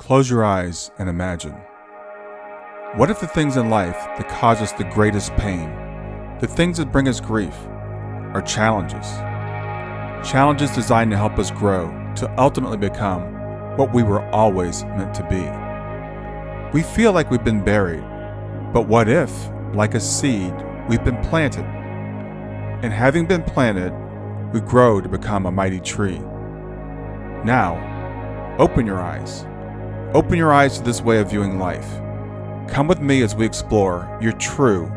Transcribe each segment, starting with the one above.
Close your eyes and imagine. What if the things in life that cause us the greatest pain, the things that bring us grief, are challenges? Challenges designed to help us grow, to ultimately become what we were always meant to be. We feel like we've been buried, but what if, like a seed, we've been planted? And having been planted, we grow to become a mighty tree. Now, open your eyes. Open your eyes to this way of viewing life. Come with me as we explore your true,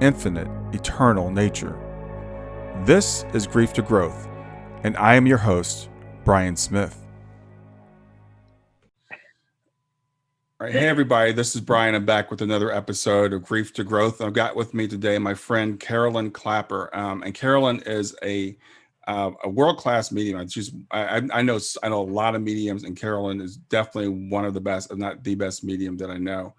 infinite, eternal nature. This is Grief to Growth, and I am your host, Brian Smith. All right, hey everybody, this is Brian. I'm back with another episode of Grief to Growth. I've got with me today my friend Carolyn Clapper, and Carolyn is a world-class medium. I know a lot of mediums, and Carolyn is definitely one of the best, if not the best medium that I know.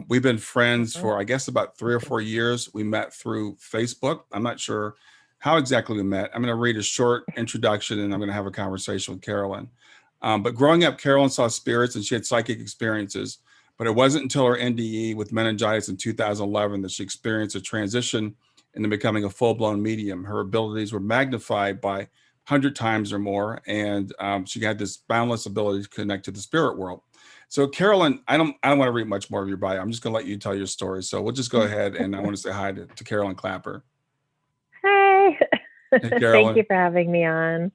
We've been friends for, I guess, about 3 or 4 years. We met through Facebook. I'm not sure how exactly we met. I'm going to read a short introduction, and I'm going to have a conversation with Carolyn. But growing up, Carolyn saw spirits and she had psychic experiences. But it wasn't until her NDE with meningitis in 2011 that she experienced a transition into becoming a full-blown medium. Her abilities were magnified by 100 times or more, and she had this boundless ability to connect to the spirit world. So Carolyn, I don't want to read much more of your bio. I'm just going to let you tell your story. So we'll just go ahead, and I want to say hi to Carolyn Clapper. Hi. Hey, Carolyn. Thank you for having me on.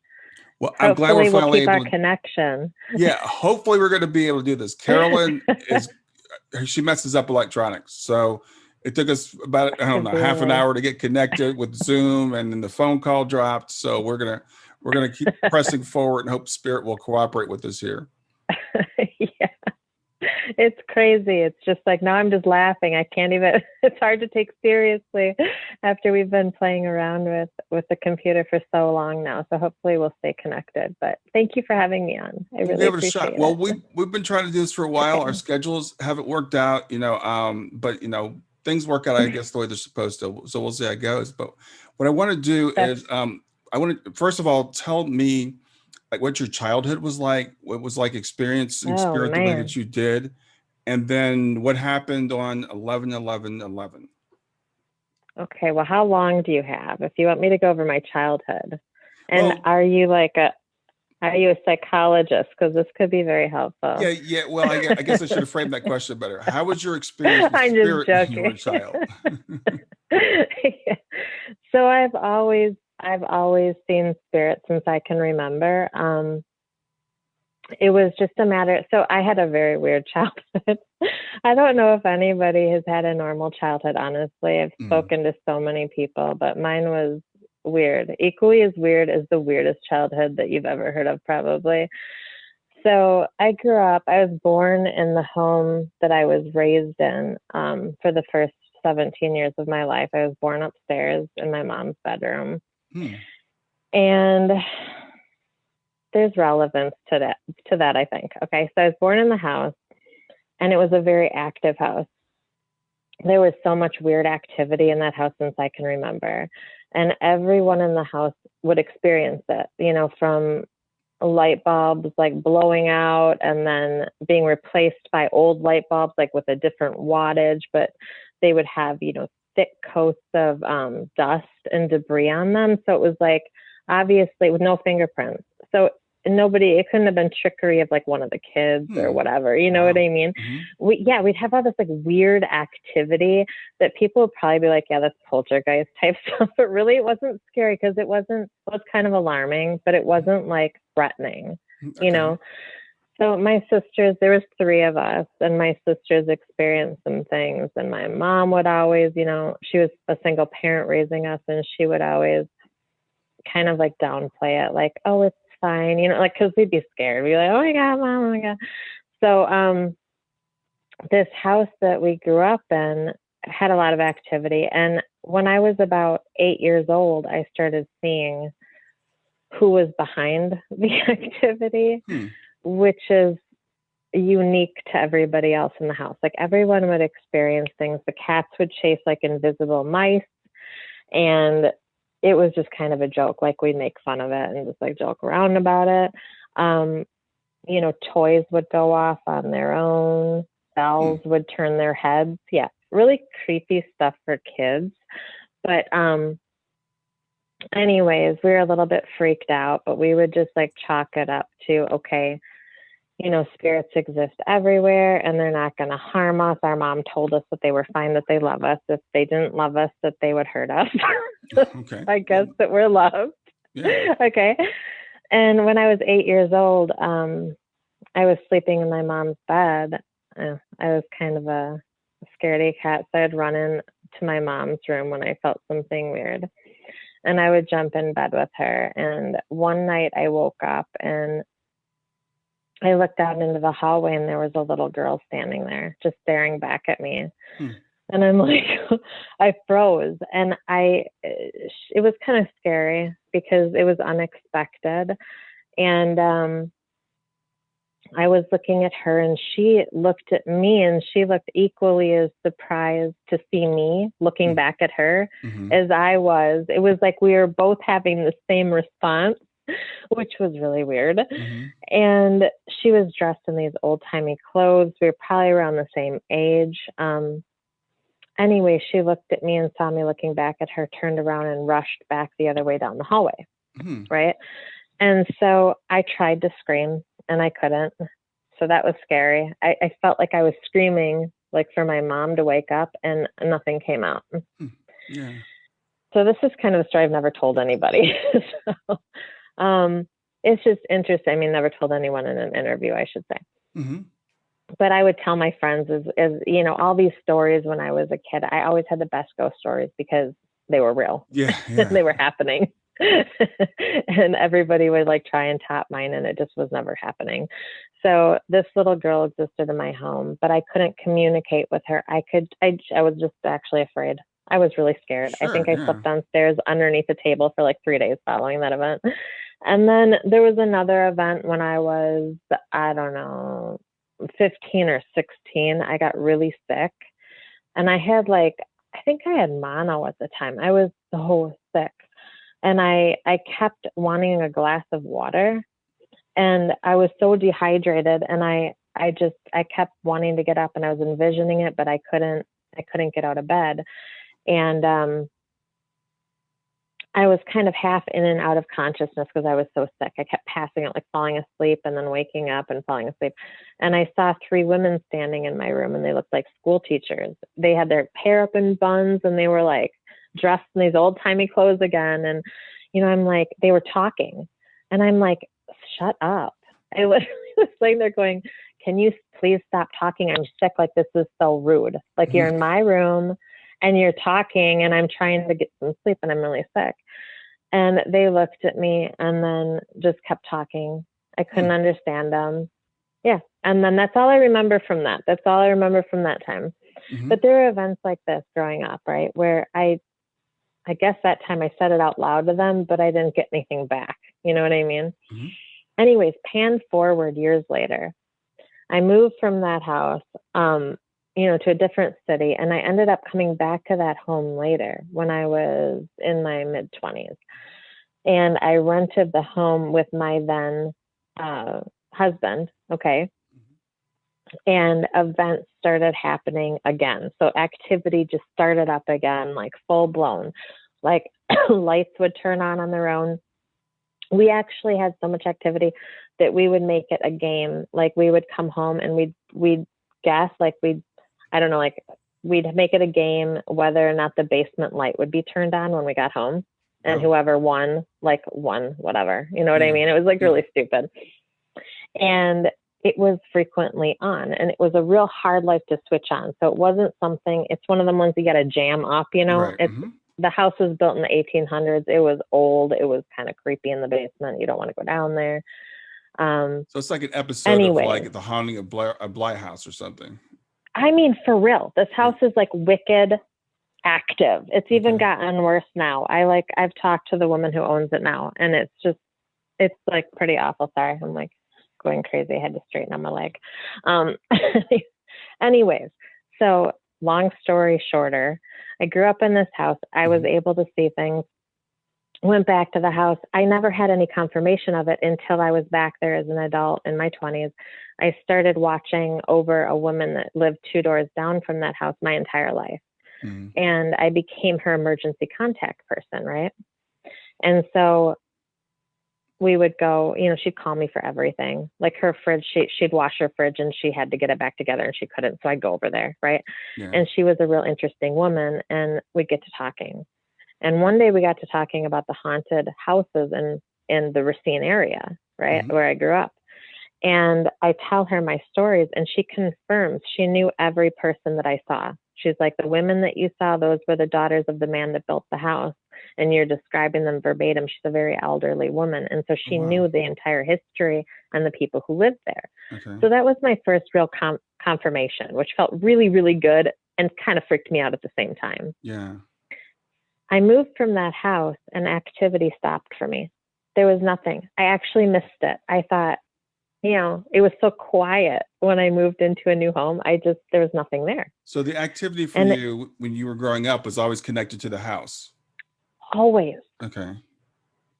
Well, I'm glad we're finally keep able our to connection. Yeah, hopefully we're going to be able to do this. Carolyn she messes up electronics. So it took us about, I don't know, half an hour to get connected with Zoom, and then the phone call dropped. So we're going to keep pressing forward and hope Spirit will cooperate with us here. Yeah. It's crazy. It's just like, now I'm just laughing. I can't even, it's hard to take seriously after we've been playing around with the computer for so long now. So hopefully we'll stay connected, but thank you for having me on. I really appreciate it. Well, we've been trying to do this for a while. Our schedules haven't worked out, but things work out, I guess, the way they're supposed to. So we'll see how it goes. But what I want to do is, I want to, first of all, tell me like what your childhood was like, what it was like experiencing spirit the way that you did, and then what happened on 11/11/11. Okay, well, how long do you have? If you want me to go over my childhood, and are you a psychologist? Because this could be very helpful. Yeah. Well, I guess I should have framed that question better. How was your experience with I'm spirit just when you were a child? Yeah. So I've always seen spirit since I can remember. It was just a matter. So I had a very weird childhood. I don't know if anybody has had a normal childhood, honestly. I've spoken to so many people, but mine was weird, equally as weird as the weirdest childhood that you've ever heard of, probably. So I grew up, I was born in the home that I was raised in for the first 17 years of my life. I was born upstairs in my mom's bedroom. And there's relevance to that, I think. Okay, so I was born in the house, and it was a very active house. There was so much weird activity in that house since I can remember. And everyone in the house would experience it, from light bulbs like blowing out and then being replaced by old light bulbs, like with a different wattage, but they would have, thick coats of dust and debris on them. So it was like, obviously with no fingerprints. So it couldn't have been trickery of like one of the kids or whatever, what I mean? We'd have all this like weird activity that people would probably be like, yeah, that's poltergeist type stuff. But really it wasn't scary because it was kind of alarming, but it wasn't like threatening, So my sisters, there was 3 of us, and my sisters experienced some things, and my mom would always, she was a single parent raising us, and she would always kind of like downplay it, like, oh, it's fine, like, because we'd be scared. We'd be like, oh my God, Mom, oh my God. So this house that we grew up in had a lot of activity. And when I was about 8 years old, I started seeing who was behind the activity, which is unique to everybody else in the house. Like everyone would experience things. The cats would chase like invisible mice, and it was just kind of a joke. Like we'd make fun of it and just like joke around about it. toys would go off on their own, bells would turn their heads. Yeah, really creepy stuff for kids. But anyways, we were a little bit freaked out, but we would just like chalk it up to, okay, spirits exist everywhere and they're not going to harm us. Our mom told us that they were fine, that they love us. If they didn't love us, that they would hurt us. Okay. I guess that we're loved. Yeah. Okay. And when I was 8 years old, I was sleeping in my mom's bed. I was kind of a scaredy cat, so I'd run in to my mom's room when I felt something weird. And I would jump in bed with her. And one night I woke up and I looked out into the hallway and there was a little girl standing there just staring back at me. And I'm like, I froze. And it was kind of scary because it was unexpected. And I was looking at her and she looked at me and she looked equally as surprised to see me looking back at her as I was. It was like we were both having the same response, which was really weird. And she was dressed in these old-timey clothes. We were probably around the same age. Anyway, she looked at me and saw me looking back at her, turned around and rushed back the other way down the hallway. Right. And so I tried to scream and I couldn't. So that was scary. I felt like I was screaming like for my mom to wake up and nothing came out. Yeah. So this is kind of a story I've never told anybody. So it's just interesting. I mean, never told anyone in an interview, I should say. But I would tell my friends as all these stories when I was a kid. I always had the best ghost stories because they were real. Yeah. They were happening. And everybody would like try and top mine and it just was never happening. So this little girl existed in my home, but I couldn't communicate with her. I was just actually afraid. I was really scared. Sure, I think I slept downstairs underneath the table for like 3 days following that event. And then there was another event when I was, I don't know, 15 or 16. I got really sick and I think I had mono at the time. I was so sick. And I kept wanting a glass of water and I was so dehydrated and I kept wanting to get up and I was envisioning it, but I couldn't get out of bed. And I was kind of half in and out of consciousness because I was so sick. I kept passing out, like falling asleep and then waking up and falling asleep. And I saw 3 women standing in my room and they looked like school teachers. They had their hair up in buns and they were like dressed in these old timey clothes again. And, I'm like, they were talking and I'm like, shut up. I literally was laying there going, can you please stop talking? I'm sick. Like, this is so rude. Like you're in my room and you're talking and I'm trying to get some sleep and I'm really sick. And they looked at me and then just kept talking. I couldn't understand them. Yeah. And then that's all I remember from that. That's all I remember from that time. But there are events like this growing up, right? Where I guess that time I said it out loud to them, but I didn't get anything back. You know what I mean? Anyways, pan forward years later, I moved from that house, to a different city. And I ended up coming back to that home later when I was in my mid-20s. And I rented the home with my then husband. Okay. And events started happening again. So activity just started up again, like full blown, like lights would turn on their own. We actually had so much activity that we would make it a game. Like we would come home and we'd guess, like we'd make it a game whether or not the basement light would be turned on when we got home. And whoever won, whatever. You know what I mean? It was like really stupid. And it was frequently on and it was a real hard light to switch on. So it wasn't something, it's one of the ones you got to jam up, Right. The house was built in the 1800s. It was old. It was kind of creepy in the basement. You don't want to go down there. So it's like an episode of like The Haunting of Bly House or something. I mean, for real, this house is like wicked active. It's even gotten worse now. I've talked to the woman who owns it now and it's like pretty awful. Sorry. I'm like going crazy. I had to straighten out my leg. Anyways, so long story shorter, I grew up in this house. I was able to see things. went back to the house. I never had any confirmation of it until I was back there as an adult in my 20s. I started watching over a woman that lived 2 doors down from that house my entire life. Mm. And I became her emergency contact person, right? And so we would go, you know, she'd call me for everything. Like her fridge, she'd wash her fridge and she had to get it back together and she couldn't. So I'd go over there, right? Yeah. And she was a real interesting woman and we'd get to talking. And one day we got to talking about the haunted houses in the Racine area, right, Mm-hmm. where I grew up. And I tell her my stories and she confirms she knew every person that I saw. She's like, the women that you saw, those were the daughters of the man that built the house. And you're describing them verbatim. She's a very elderly woman. And so she knew the entire history and the people who lived there. Okay. So that was my first real confirmation, which felt really, really good and kind of freaked me out at the same time. Yeah. I moved from that house and activity stopped for me. There was nothing. I actually missed it. I thought, you know, it was so quiet when I moved into a new home. There was nothing there. So the activity for And you when you were growing up was always connected to the house. always. Okay.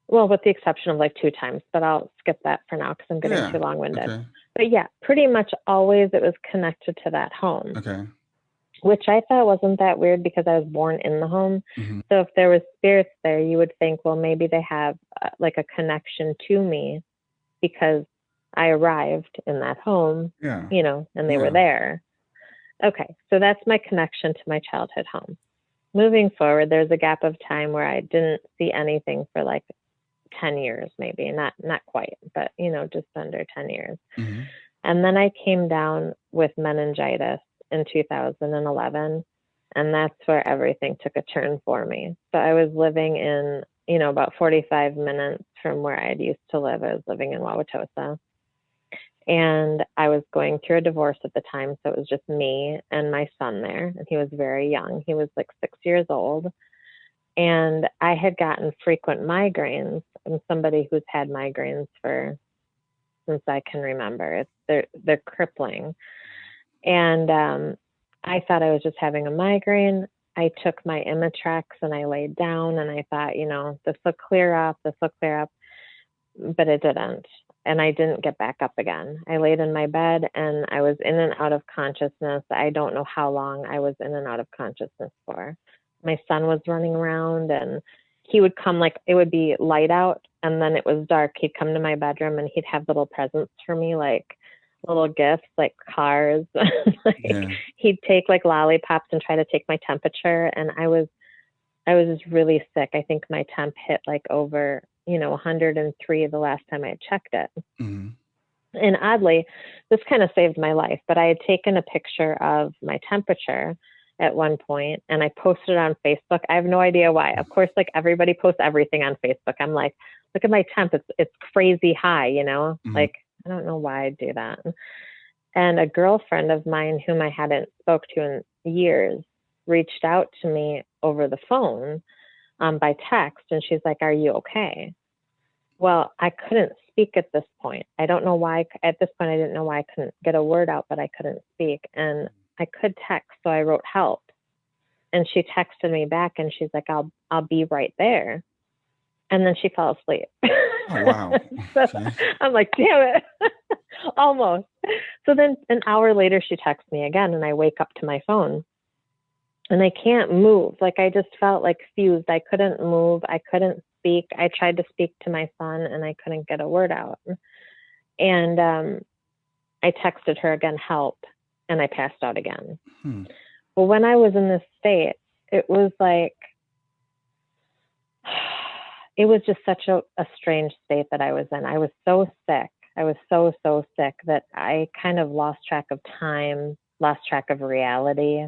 Well, with the exception of like 2 times, but I'll skip that for now because I'm getting Yeah. too long-winded. Okay. But yeah, pretty much always it was connected to that home, Okay. which I thought wasn't that weird because I was born in the home. Mm-hmm. So if there was spirits there, you would think, well, maybe they have like a connection to me because I arrived in that home, Yeah. you know, and they were there. Okay, so that's my connection to my childhood home. Moving forward, there's a gap of time where I didn't see anything for like 10 years, maybe not quite, but you know, just under 10 years. Mm-hmm. And then I came down with meningitis in 2011, and that's where everything took a turn for me. So I was living in, you know, about 45 minutes from where I had used to live. I was living in Wauwatosa. And I was going through a divorce at the time. So it was just me and my son there. And he was very young. He was like 6 years old. And I had gotten frequent migraines. I'm somebody who's had migraines since I can remember. They're crippling. And I thought I was just having a migraine. I took my Imitrex and I laid down and I thought, you know, this will clear up. But it didn't. And I didn't get back up again. I laid in my bed and I was in and out of consciousness. I don't know how long I was in and out of consciousness for. My son was running around and he would come, like it would be light out and then it was dark. He'd come to my bedroom and he'd have little presents for me, like little gifts, like cars. He'd take like lollipops and try to take my temperature. And I was just really sick. I think my temp hit like over, you know, 103 the last time I had checked it. Mm-hmm. And oddly, this kind of saved my life, but I had taken a picture of my temperature at one point and I posted it on Facebook. I have no idea why. Of course, like everybody posts everything on Facebook. I'm like, look at my temp. It's crazy high, you know, like, I don't know why I do that. And a girlfriend of mine whom I hadn't spoke to in years reached out to me over the phone by text. And she's like, are you okay? Well, I couldn't speak at this point. I don't know why. At this point, I didn't know why I couldn't get a word out, but I couldn't speak. And I could text, so I wrote help. And she texted me back and she's like, I'll be right there. And then she fell asleep. Oh, wow. So I'm like, damn it. Almost. So then an hour later, she texts me again and I wake up to my phone and I can't move. Like I just felt like fused. I couldn't move. I couldn't speak. I tried to speak to my son and I couldn't get a word out. And I texted her again, help, and I passed out again. Well, when I was in this state, it was like, it was just such a strange state that I was in. I was so sick. I was so sick that I kind of lost track of time, lost track of reality.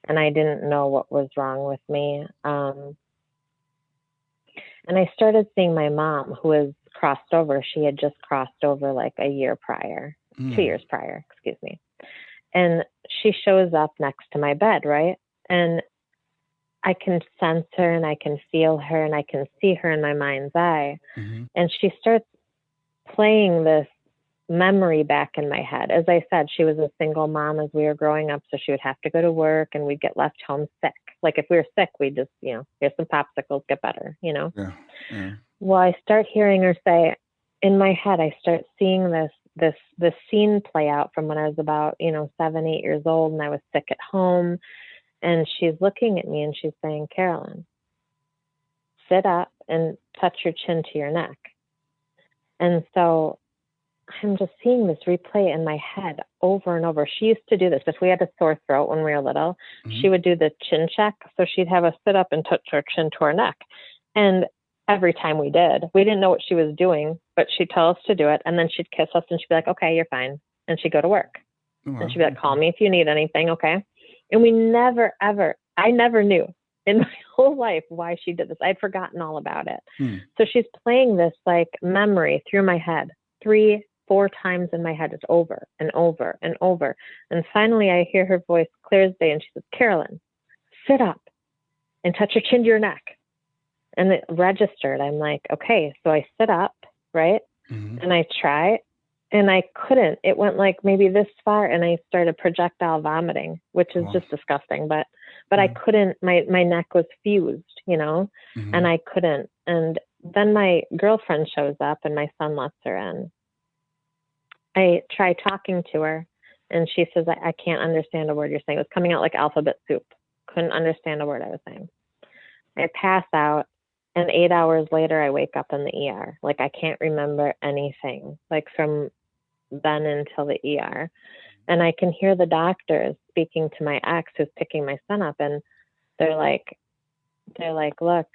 And I didn't know what was wrong with me. And I started seeing my mom, who was crossed over. She had just crossed over like a year prior, 2 years prior, excuse me. And she shows up next to my bed, right? And I can sense her and I can feel her and I can see her in my mind's eye. And she starts playing this memory back in my head. As I said, she was a single mom as we were growing up, so she would have to go to work and we'd get left home sick. Like if we were sick, we'd just, here's some popsicles, get better, Yeah. Well, I start hearing her say, in my head, I start seeing this scene play out from when I was about, 7, 8 years old, and I was sick at home. And she's looking at me and she's saying, Carolyn, sit up and touch your chin to your neck. And so I'm just seeing this replay in my head over and over. She used to do this. If we had a sore throat when we were little, she would do the chin check. So she'd have us sit up and touch our chin to our neck. And every time we didn't know what she was doing, but she'd tell us to do it. And then she'd kiss us and she'd be like, okay, you're fine. And she'd go to work. Oh, wow. And she'd be like, call me if you need anything. Okay. And I never knew in my whole life why she did this. I'd forgotten all about it. So she's playing this like memory through my head 3-4 times in my head, just over and over and over. And finally I hear her voice clear as day and she says, Carolyn, sit up and touch your chin to your neck. And it registered. I'm like, okay. So I sit up, right? And I try, and I couldn't. It went like maybe this far, and I started projectile vomiting, which is just disgusting. But I couldn't. My neck was fused, and I couldn't. And then my girlfriend shows up, and my son lets her in. I try talking to her, and she says, I can't understand a word you're saying. It was coming out like alphabet soup. Couldn't understand a word I was saying. I pass out. And 8 hours later, I wake up in the ER. Like, I can't remember anything, like from then until the ER. And I can hear the doctors speaking to my ex who's picking my son up. And they're like, look,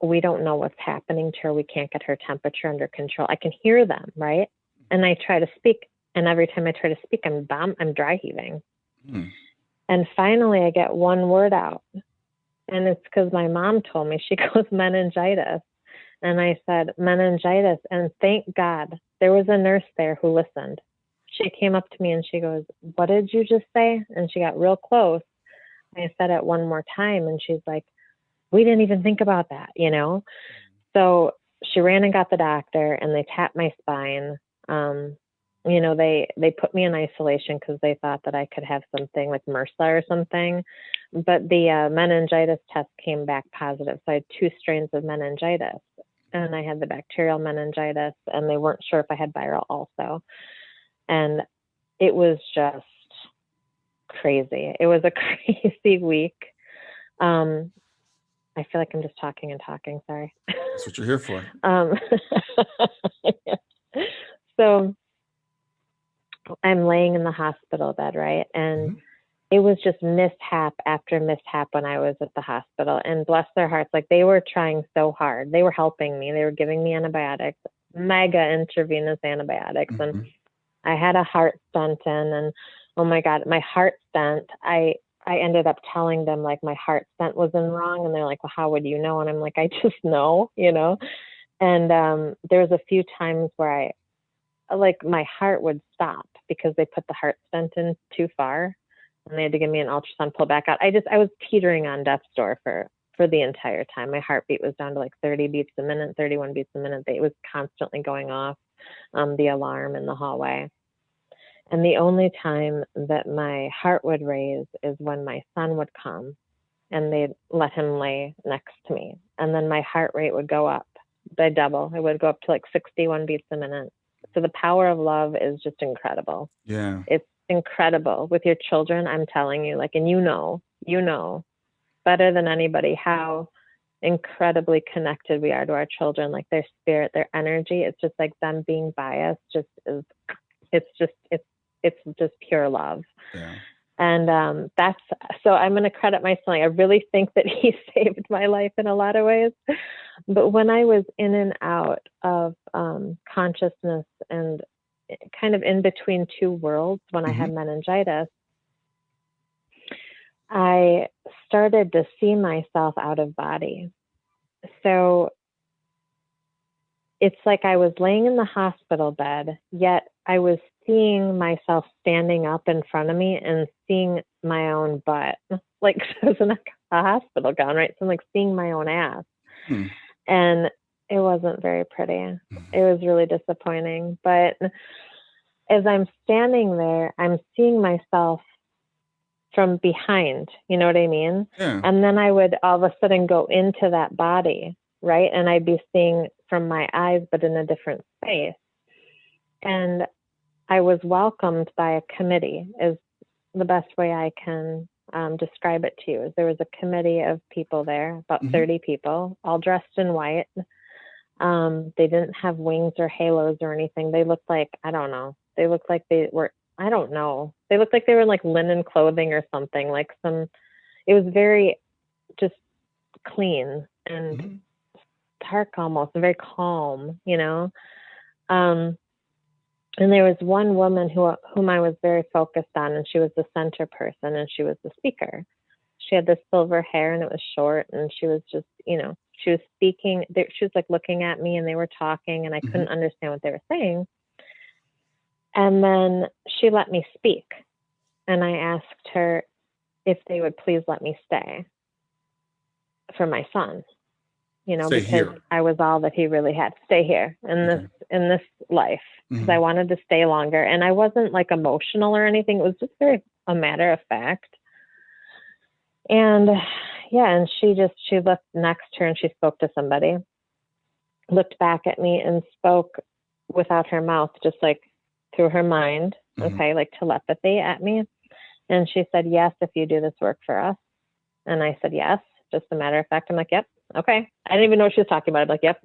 we don't know what's happening to her. We can't get her temperature under control. I can hear them, right? And I try to speak. And every time I try to speak, I'm dry heaving. And finally, I get one word out. And it's because my mom told me. She goes, meningitis. And I said, meningitis. And thank God there was a nurse there who listened. She came up to me and she goes, what did you just say? And she got real close. I said it one more time. And she's like, we didn't even think about that, So she ran and got the doctor and they tapped my spine. They put me in isolation because they thought that I could have something like MRSA or something. But the meningitis test came back positive. So I had 2 strains of meningitis. And I had the bacterial meningitis, and they weren't sure if I had viral also. And it was just crazy. It was a crazy week. I feel like I'm just talking and talking. Sorry. That's what you're here for. Yeah. So I'm laying in the hospital bed, right? And it was just mishap after mishap when I was at the hospital. And bless their hearts, like they were trying so hard. They were helping me. They were giving me antibiotics, mega intravenous antibiotics. And I had a heart stent in, and oh my God, my heart stent, I ended up telling them like my heart stent wasn't wrong. And they're like, well, how would you know? And I'm like, I just know, And there was a few times where my heart would stop because they put the heart stent in too far and they had to give me an ultrasound, pull back out. I was teetering on death's door for the entire time. My heartbeat was down to like 30 beats a minute, 31 beats a minute. It was constantly going off, the alarm in the hallway. And the only time that my heart would raise is when my son would come and they'd let him lay next to me. And then my heart rate would go up by double. It would go up to like 61 beats a minute. So the power of love is just incredible. Yeah. It's incredible with your children. I'm telling you, and you know better than anybody how incredibly connected we are to our children, like their spirit, their energy. It's just like them being biased it's just pure love. Yeah. And so I'm going to credit my son. I really think that he saved my life in a lot of ways. But when I was in and out of consciousness and kind of in between 2 worlds, when I had meningitis, I started to see myself out of body. So it's like I was laying in the hospital bed, yet I was seeing myself standing up in front of me and seeing my own butt. Like I was in a hospital gown, right? So I'm like seeing my own ass. And it wasn't very pretty. It was really disappointing. But as I'm standing there, I'm seeing myself from behind, you know what I mean? Yeah. And then I would all of a sudden go into that body, right? And I'd be seeing from my eyes, but in a different space. And I was welcomed by a committee, is the best way I can describe it to you. Is there was a committee of people there, about 30 people, all dressed in white. They didn't have wings or halos or anything. They looked like, I don't know. They looked like they were, I don't know. They looked like they were in like linen clothing or something, like some, it was very just clean and dark almost, very calm, you know? And there was one woman whom I was very focused on, and she was the center person, and she was the speaker. She had this silver hair, and it was short, and she was just, you know, she was speaking. She was like looking at me, and they were talking, and I couldn't understand what they were saying. And then she let me speak, and I asked her if they would please let me stay for my son, you know, Stay because here. I was all that he really had. Stay here in this life, because I wanted to stay longer. And I wasn't like emotional or anything. It was just very a matter of fact. And yeah, and she looked next to her and she spoke to somebody, looked back at me and spoke without her mouth, just like through her mind, okay, like telepathy at me. And she said, yes, if you do this work for us. And I said, yes, just a matter of fact. I'm like, yep, okay. I didn't even know what she was talking about. I'm like, yep,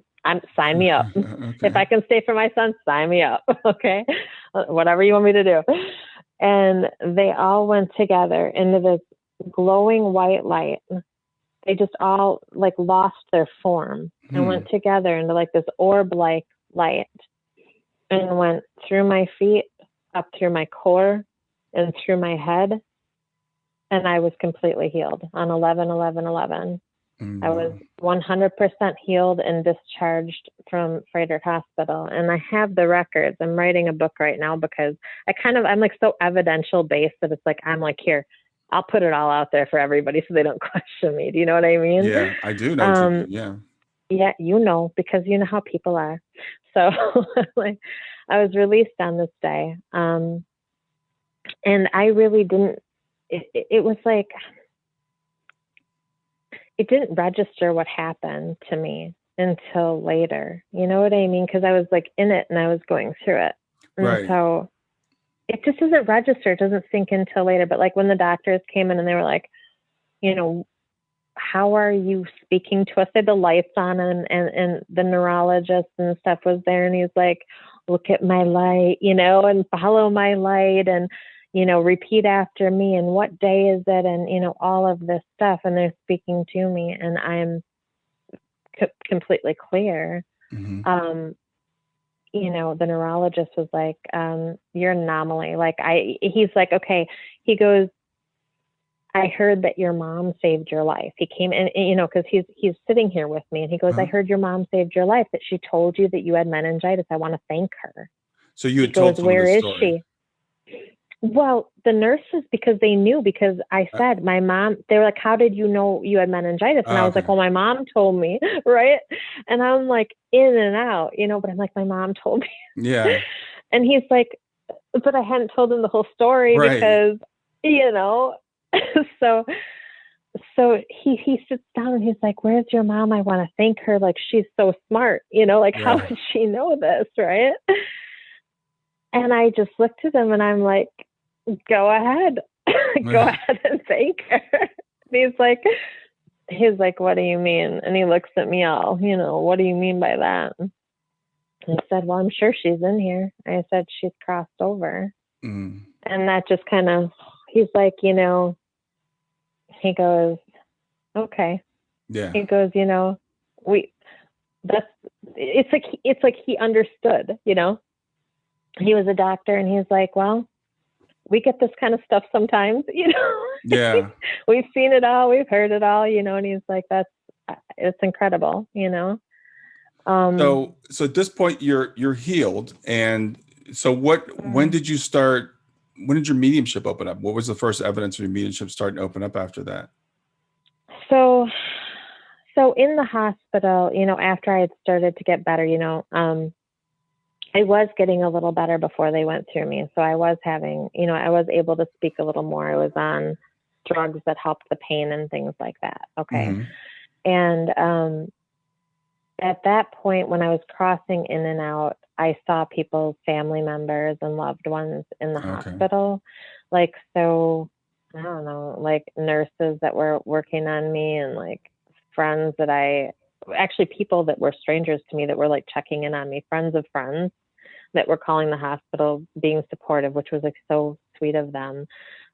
sign me up. Okay. If I can stay for my son, sign me up. Okay. Whatever you want me to do. And they all went together into this glowing white light. They just all like lost their form and went together into like this orb-like light and went through my feet, up through my core and through my head. And I was completely healed on 11/11/11. I was 100% healed and discharged from Frederick Hospital. And I have the records. I'm writing a book right now because I'm like so evidential based that it's like, I'm like, here, I'll put it all out there for everybody so they don't question me. Do you know what I mean? Yeah, I do know what you mean. Yeah. Yeah, you know, because you know how people are. So like, I was released on this day. And I really didn't, it was like, it didn't register what happened to me until later. You know what I mean? Because I was like in it and I was going through it. And so it just doesn't register. It doesn't sink in until later. But like when the doctors came in and they were like, you know, how are you speaking to us? They had the lights on and the neurologist and stuff was there. And he's like, look at my light, you know, and follow my light and, you know, repeat after me and what day is it? And, you know, all of this stuff. And they're speaking to me and I'm completely clear. You know, the neurologist was like, you're an anomaly. Like he's like, okay, he goes, I heard that your mom saved your life. He came in, you know, cause he's sitting here with me and he goes, I heard your mom saved your life, that she told you that you had meningitis. I want to thank her. So you had told someone this story. Where is she? Well, the nurses, because they knew, because I said, my mom, they were like, how did you know you had meningitis? And I was like, well, my mom told me, right? And I'm like in and out, you know, but I'm like, my mom told me. Yeah. And he's like, but I hadn't told him the whole story because, you know, so he sits down and he's like, where's your mom? I want to thank her. Like, she's so smart, you know, like how would she know this? Right. And I just looked at him and I'm like, go ahead, go ahead and thank her. And he's like, what do you mean? And he looks at me all, you know, what do you mean by that? And I said, well, I'm sure she's in here. I said, she's crossed over. And that just kind of, he's like, you know, he goes, okay. Yeah. He goes, you know, it's like he understood, you know, he was a doctor and he's like, well, we get this kind of stuff sometimes, you know. Yeah. We've seen it all, we've heard it all, you know, and he's like, it's incredible, you know. So at this point you're healed. And so when did your mediumship open up? What was the first evidence of your mediumship starting to open up after that? So in the hospital, you know, after I had started to get better, you know, I was getting a little better before they went through me. So I was having, I was able to speak a little more. I was on drugs that helped the pain and things like that. Okay. Mm-hmm. And at that point, when I was crossing in and out, I saw people's family members and loved ones in the hospital. Like, so I don't know, like nurses that were working on me and like friends that actually people that were strangers to me that were like checking in on me, friends of friends that were calling the hospital, being supportive, which was like so sweet of them.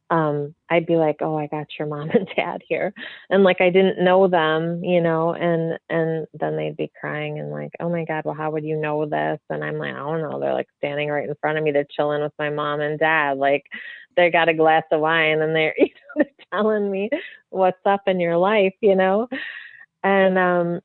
I'd be like, oh, I got your mom and dad here. And like, I didn't know them, and then they'd be crying and like, oh my God, well, how would you know this? And I'm like, I don't know. They're like standing right in front of me. They're chilling with my mom and dad. Like they got a glass of wine and they're, they're telling me what's up in your life, And,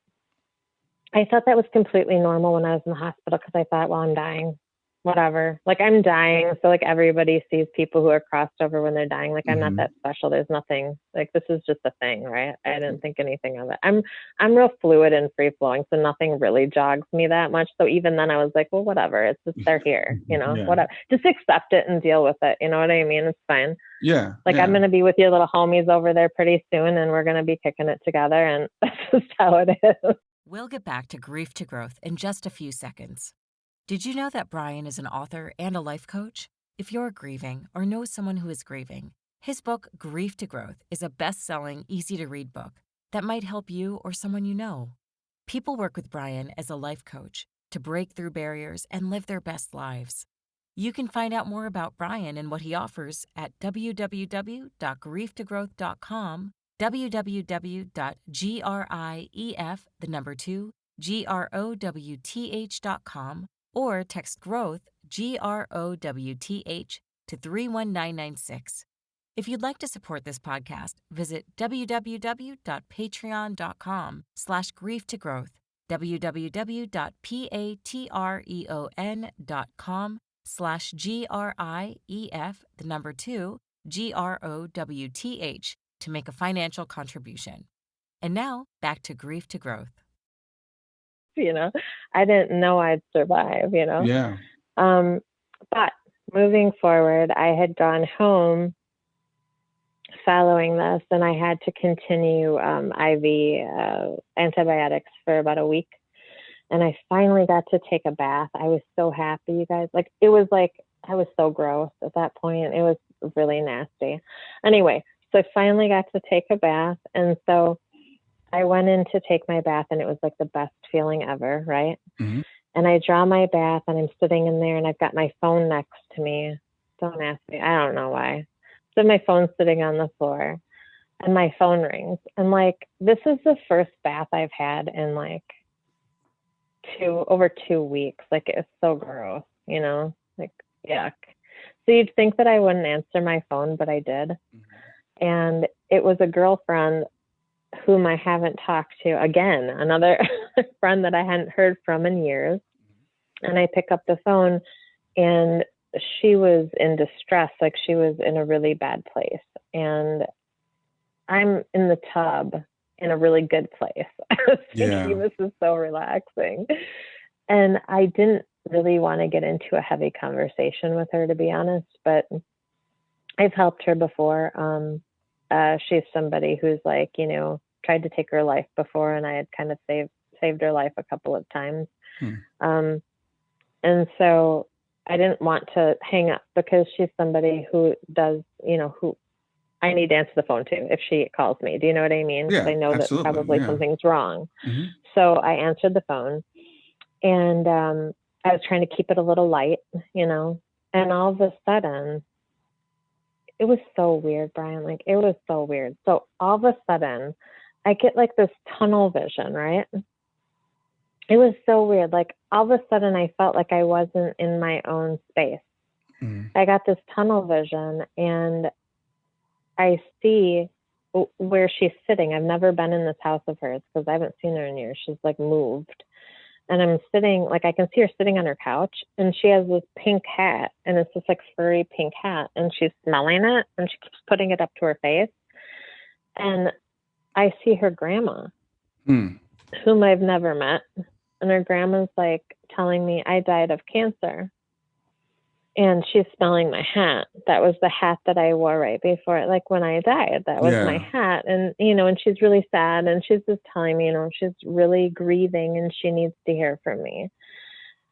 I thought that was completely normal when I was in the hospital because I thought, well, I'm dying, whatever. Like I'm dying. So like everybody sees people who are crossed over when they're dying. Like I'm not that special. There's nothing like this is just a thing, right? I didn't think anything of it. I'm real fluid and free flowing. So nothing really jogs me that much. So even then I was like, well, whatever. It's just they're here, whatever. Just accept it and deal with it. You know what I mean? It's fine. Yeah. Like I'm going to be with your little homies over there pretty soon and we're going to be kicking it together. And that's just how it is. We'll get back to Grief to Growth in just a few seconds. Did you know that Brian is an author and a life coach? If you're grieving or know someone who is grieving, his book, Grief to Growth, is a best-selling, easy-to-read book that might help you or someone you know. People work with Brian as a life coach to break through barriers and live their best lives. You can find out more about Brian and what he offers at www.grieftogrowth.com, www.grief2growth.com, or text growth GROWTH to 31996. If you'd like to support this podcast, visit www.patreon.com/grieftogrowth, www.patreon.com/GRIEF2GROWTH to make a financial contribution. And now back to Grief to Growth. I didn't know I'd survive, Yeah. But moving forward, I had gone home following this and I had to continue IV antibiotics for about a week. And I finally got to take a bath. I was so happy, you guys. Like, it was like, I was so gross at that point. It was really nasty. Anyway, so I finally got to take a bath. And so I went in to take my bath and it was like the best feeling ever, right? Mm-hmm. And I draw my bath and I'm sitting in there and I've got my phone next to me. Don't ask me. I don't know why. So my phone's sitting on the floor and my phone rings. And like, this is the first bath I've had in like over 2 weeks. Like it's so gross, like yuck. So you'd think that I wouldn't answer my phone, but I did. Mm-hmm. And it was a girlfriend whom I haven't talked to, again, another friend that I hadn't heard from in years. And I pick up the phone and she was in distress. Like she was in a really bad place. And I'm in the tub in a really good place. I was thinking, this is so relaxing. And I didn't really want to get into a heavy conversation with her, to be honest, but I've helped her before. She's somebody who's like, tried to take her life before, and I had kind of saved her life a couple of times. And so I didn't want to hang up because she's somebody who does, who I need to answer the phone to if she calls me. Do you know what I mean? Yeah, I know absolutely. that probably something's wrong. Mm-hmm. So I answered the phone and I was trying to keep it a little light, and all of a sudden, it was so weird, Brian. Like, it was so weird. So all of a sudden, I get like this tunnel vision, right? It was so weird. Like, all of a sudden, I felt like I wasn't in my own space. Mm. I got this tunnel vision, and I see where she's sitting. I've never been in this house of hers because I haven't seen her in years. She's like moved. And I'm sitting, like I can see her sitting on her couch, and she has this pink hat, and it's this like furry pink hat, and she's smelling it, and she keeps putting it up to her face. And I see her grandma, whom I've never met. and her grandma's like telling me I died of cancer. And she's smelling my hat. That was the hat that I wore right before, like when I died. That was my hat. And, and she's really sad. And she's just telling me, she's really grieving and she needs to hear from me.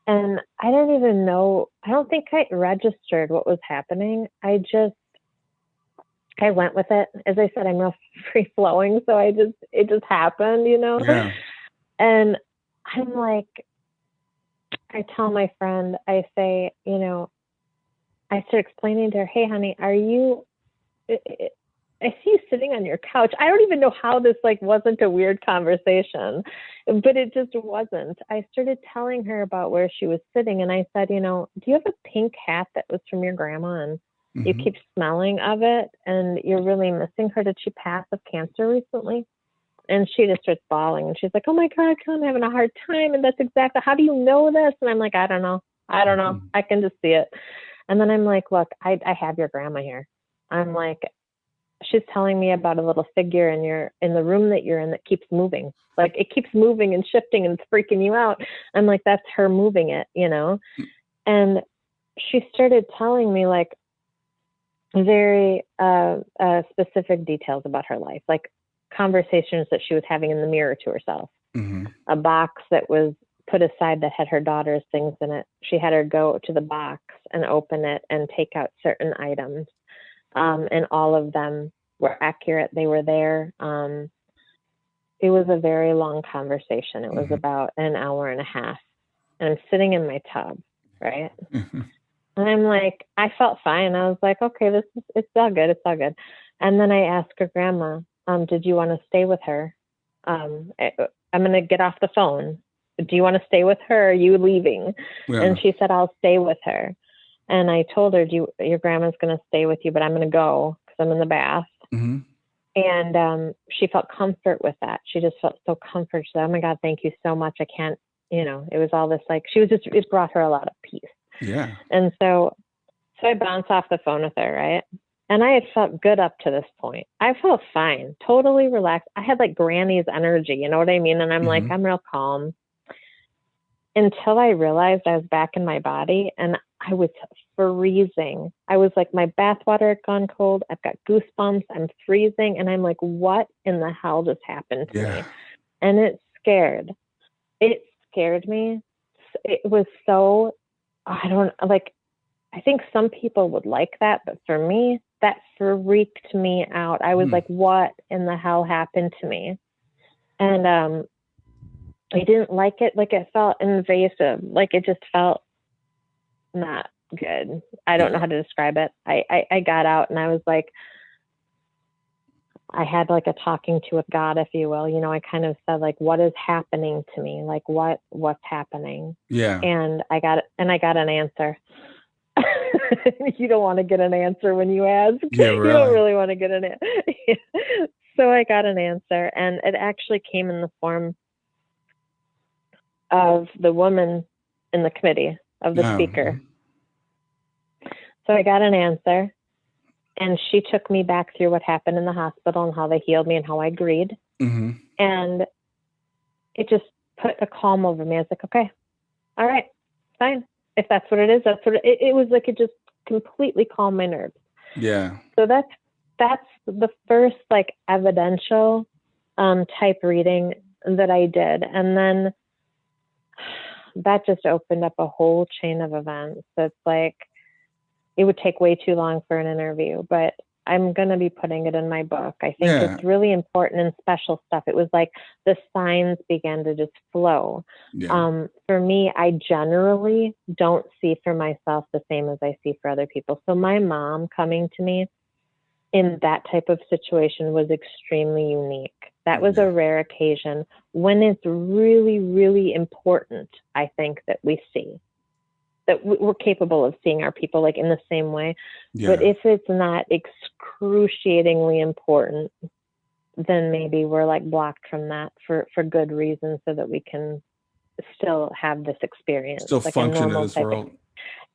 And I don't even know. I don't think I registered what was happening. I went with it. As I said, I'm real free flowing. So it just happened, Yeah. And I'm like, I tell my friend, I say, I start explaining to her, hey, honey, I see you sitting on your couch. I don't even know how this wasn't a weird conversation, but it just wasn't. I started telling her about where she was sitting. And I said, do you have a pink hat that was from your grandma? And you keep smelling of it and you're really missing her. Did she pass of cancer recently? And she just starts bawling. And she's like, oh my God, I'm having a hard time. And that's exactly, how do you know this? And I'm like, I don't know. I can just see it. And then I'm like, look, I have your grandma here. I'm like, she's telling me about a little figure in the room that you're in that keeps moving. Like it keeps moving and shifting and it's freaking you out. I'm like, that's her moving it, And she started telling me very specific details about her life, like conversations that she was having in the mirror to herself. A box that was put aside that had her daughter's things in it. She had her go to the box and open it and take out certain items. And all of them were accurate. They were there. It was a very long conversation. It was about an hour and a half. And I'm sitting in my tub, right? And I'm like, I felt fine. I was like, okay, it's all good. It's all good. And then I asked her grandma, did you want to stay with her? I'm going to get off the phone. Do you want to stay with her? Or are you leaving? Yeah. And she said, I'll stay with her. And I told her, your grandma's going to stay with you, but I'm going to go because I'm in the bath. And she felt comfort with that. She just felt so comforted. She said, oh my God, thank you so much. I can't, it was all this, it brought her a lot of peace. Yeah. And so I bounced off the phone with her, right? And I had felt good up to this point. I felt fine, totally relaxed. I had Granny's energy, you know what I mean? And I'm like, I'm real calm. Until I realized I was back in my body and I was freezing. I was like, my bath water had gone cold. I've got goosebumps. I'm freezing. And I'm like, what in the hell just happened to me? And it scared me. It was so, I think some people would like that, but for me, that freaked me out. I was like, what in the hell happened to me? And I didn't like it. It felt invasive. It just felt not good. I don't know how to describe it. I got out and I was like, I had a talking to with God, if you will. I kind of said what is happening to me? What's happening? Yeah. And I got an answer. You don't want to get an answer when you ask. Yeah, really. You don't really want to get an answer. So I got an answer, and it actually came in the form of the woman in the committee, of the speaker. So I got an answer, and she took me back through what happened in the hospital and how they healed me and how I agreed. And it just put a calm over me. I was like, okay, all right, fine. If that's what it is, that's what it was. It just completely calmed my nerves. Yeah. So that's the first evidential type reading that I did. And then that just opened up a whole chain of events. So it's it would take way too long for an interview, but I'm going to be putting it in my book. I think it's really important and special stuff. It was the signs began to just flow. Yeah. For me, I generally don't see for myself the same as I see for other people. So my mom coming to me in that type of situation was extremely unique. That was a rare occasion when it's really, really important, I think, that we see. That we're capable of seeing our people in the same way. Yeah. But if it's not excruciatingly important, then maybe we're blocked from that for good reasons so that we can still have this experience. Still function in this world.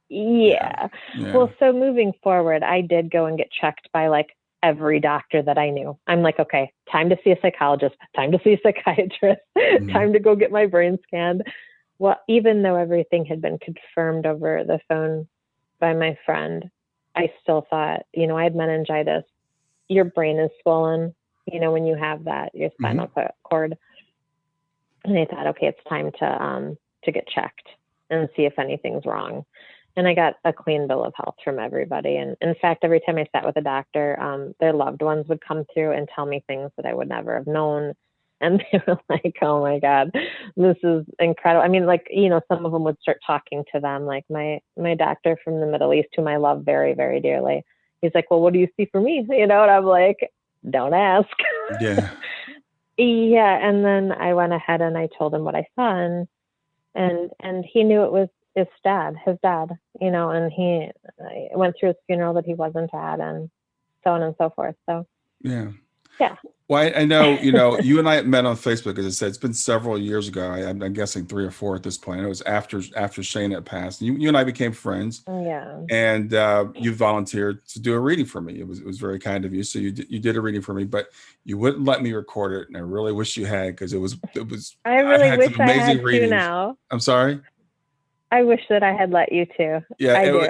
Yeah. Well, so moving forward, I did go and get checked by every doctor that I knew. I'm like, okay, time to see a psychologist, time to see a psychiatrist, time to go get my brain scanned. Well, even though everything had been confirmed over the phone by my friend, I still thought, I had meningitis. Your brain is swollen, when you have that, your spinal cord. And I thought, okay, it's time to get checked and see if anything's wrong. And I got a clean bill of health from everybody. And in fact, every time I sat with a doctor, their loved ones would come through and tell me things that I would never have known. And they were like, oh my God, this is incredible. I mean, like, some of them would start talking to them. Like my doctor from the Middle East, whom I love very, very dearly. He's like, well, what do you see for me? And I'm like, don't ask. Yeah. Yeah. And then I went ahead and I told him what I saw, and he knew it was his dad, and he went through his funeral that he wasn't at, and so on and so forth. So, yeah. Well, I know, you and I met on Facebook, as I said, it's been several years ago. I'm guessing 3 or 4 at this point. It was after Shane had passed. You and I became friends. Yeah. And you volunteered to do a reading for me. It was very kind of you. So you did a reading for me, but you wouldn't let me record it, and I really wish you had, because it was. I really wish I had to now. I'm sorry. I wish that I had let you too. Yeah, I do.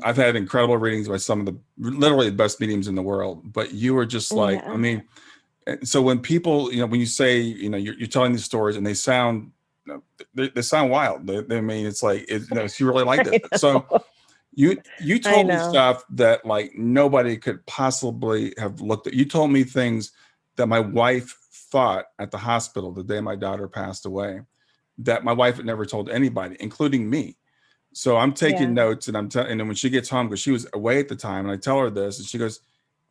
I've had incredible readings by some of the literally the best mediums in the world, but you were just like, I mean, so when people, when you say, you're telling these stories and they sound, they sound wild. I mean, it's like, you really like it. So you told me stuff that like nobody could possibly have looked at. You told me things that my wife thought at the hospital the day my daughter passed away, that my wife had never told anybody, including me. So I'm taking notes, and and then when she gets home, because she was away at the time, and I tell her this, and she goes,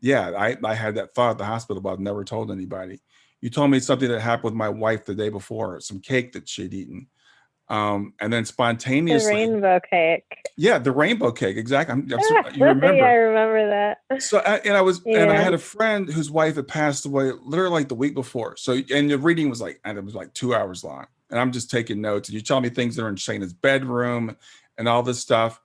yeah, I had that thought at the hospital, but I've never told anybody. You told me something that happened with my wife the day before, some cake that she'd eaten. And then spontaneously. The rainbow cake. Yeah, the rainbow cake. Exactly. You remember. Yeah, I remember that. So, and I had a friend whose wife had passed away literally like the week before. So, and the reading was like, and it was like 2 hours long. And I'm just taking notes, and you tell me things that are in Shayna's bedroom and all this stuff.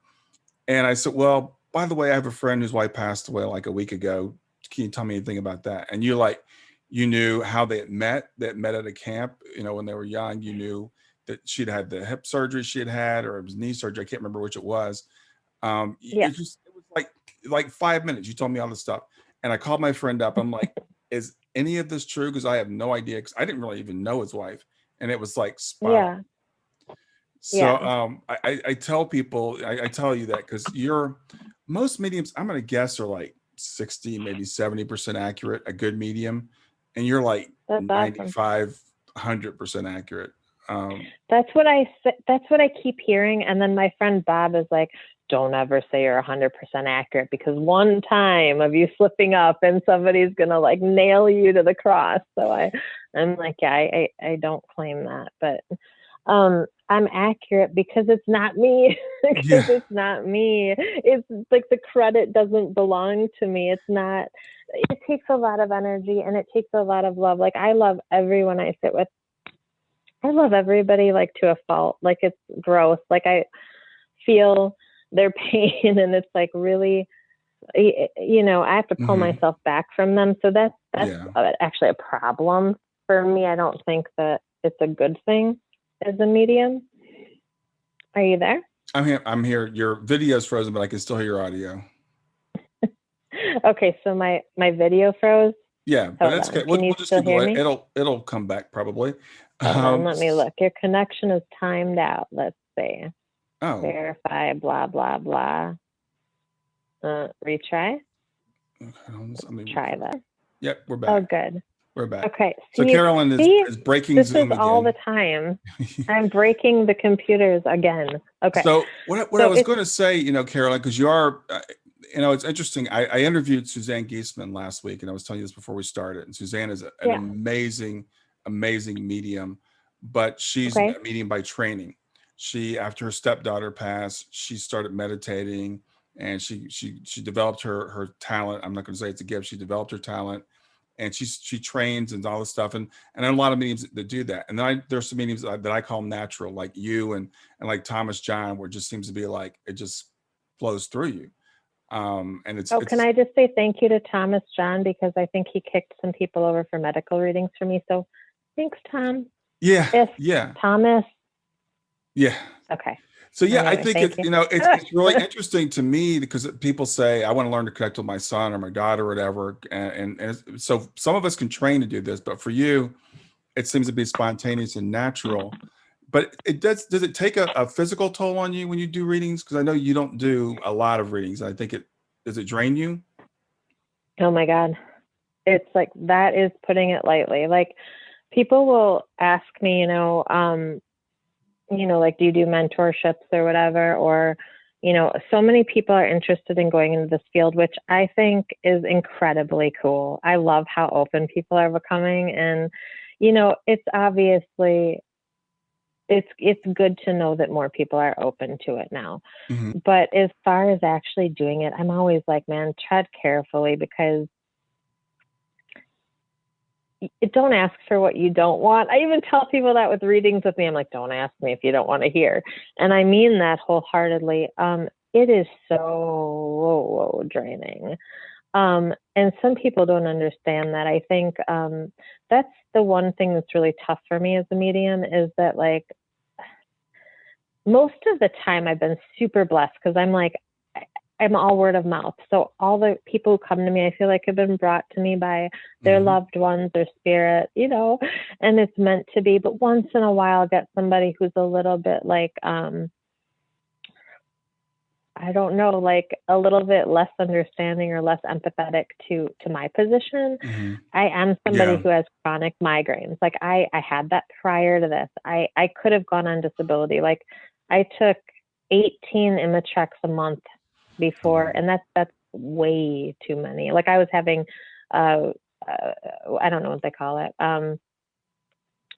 And I said, well, by the way, I have a friend whose wife passed away like a week ago. Can you tell me anything about that? And you knew how they had met at a camp, when they were young. You knew that she'd had the hip surgery she had, or it was knee surgery. I can't remember which it was. It was like 5 minutes. You told me all this stuff. And I called my friend up. I'm like, is any of this true? Because I have no idea, because I didn't really even know his wife. And it was like spot on. So I tell people, I tell you that because most mediums, I'm going to guess, are like 60, maybe 70% accurate, a good medium. And you're like 95, 100% accurate. That's what I keep hearing. And then my friend Bob is like, don't ever say you're 100% accurate, because one time of you slipping up and somebody's going to like nail you to the cross. So I'm like, yeah, I don't claim that, but I'm accurate because it's not me. It's not me. It's like the credit doesn't belong to me. It's not. It takes a lot of energy, and it takes a lot of love. Like, I love everyone I sit with. I love everybody like to a fault. Like, it's gross. Like, I feel their pain, and it's like really, I have to pull myself back from them. So that's actually a problem for me. I don't think that it's a good thing as a medium. Are you there? I'm here. Your video's frozen, but I can still hear your audio. Okay, so my video froze. Yeah, but that's okay. We'll just keep going. It'll come back probably. Let me look. Your connection is timed out. Let's see. Oh. Verify. Blah blah blah. Retry. Okay, try that. Yep, we're back. Oh, good. We're back. Okay. So Carolyn is breaking this Zoom is all again. the time. I'm breaking the computers again. Okay. So what I was going to say, Carolyn, because you are, it's interesting. I interviewed Suzanne Giesman last week, and I was telling you this before we started. And Suzanne is an amazing, amazing medium, but she's a medium by training. She, after her stepdaughter passed, she started meditating, and she developed her talent. I'm not going to say it's a gift. She developed her talent. And she trains and all this stuff, and a lot of mediums that do that. And then there's some mediums that I call natural, like you and like Thomas John, where it just seems to be like it just flows through you. And it's, Oh, can I just say thank you to Thomas John, because I think he kicked some people over for medical readings for me. So thanks, Tom. yeah, If yeah, Thomas. Yeah. Okay. So yeah, I Anyway, think thank it's, you. you know, it's really interesting to me because people say, I want to learn to connect with my son or my daughter or whatever. So some of us can train to do this, but for you, it seems to be spontaneous and natural. But does it take a physical toll on you when you do readings? Because I know you don't do a lot of readings. I think does it drain you? Oh my God. It's like, that is putting it lightly. Like, people will ask me, like, do you do mentorships or whatever? Or, so many people are interested in going into this field, which I think is incredibly cool. I love how open people are becoming. And, it's obviously, it's good to know that more people are open to it now. Mm-hmm. But as far as actually doing it, I'm always like, man, tread carefully, because don't ask for what you don't want. I even tell people that with readings with me. I'm like, don't ask me if you don't want to hear. And I mean that wholeheartedly. It is so draining. And some people don't understand that. I think that's the one thing that's really tough for me as a medium, is that, like, most of the time I've been super blessed, because I'm all word of mouth. So all the people who come to me, I feel like have been brought to me by their Mm-hmm. loved ones, their spirit, and it's meant to be. But once in a while, I'll get somebody who's a little bit like, I don't know, like a little bit less understanding or less empathetic to my position. Mm-hmm. I am somebody who has chronic migraines. Like, I had that prior to this. I could have gone on disability. Like, I took 18 Imitrex a month before, and that's way too many. Like, I was having I don't know what they call it.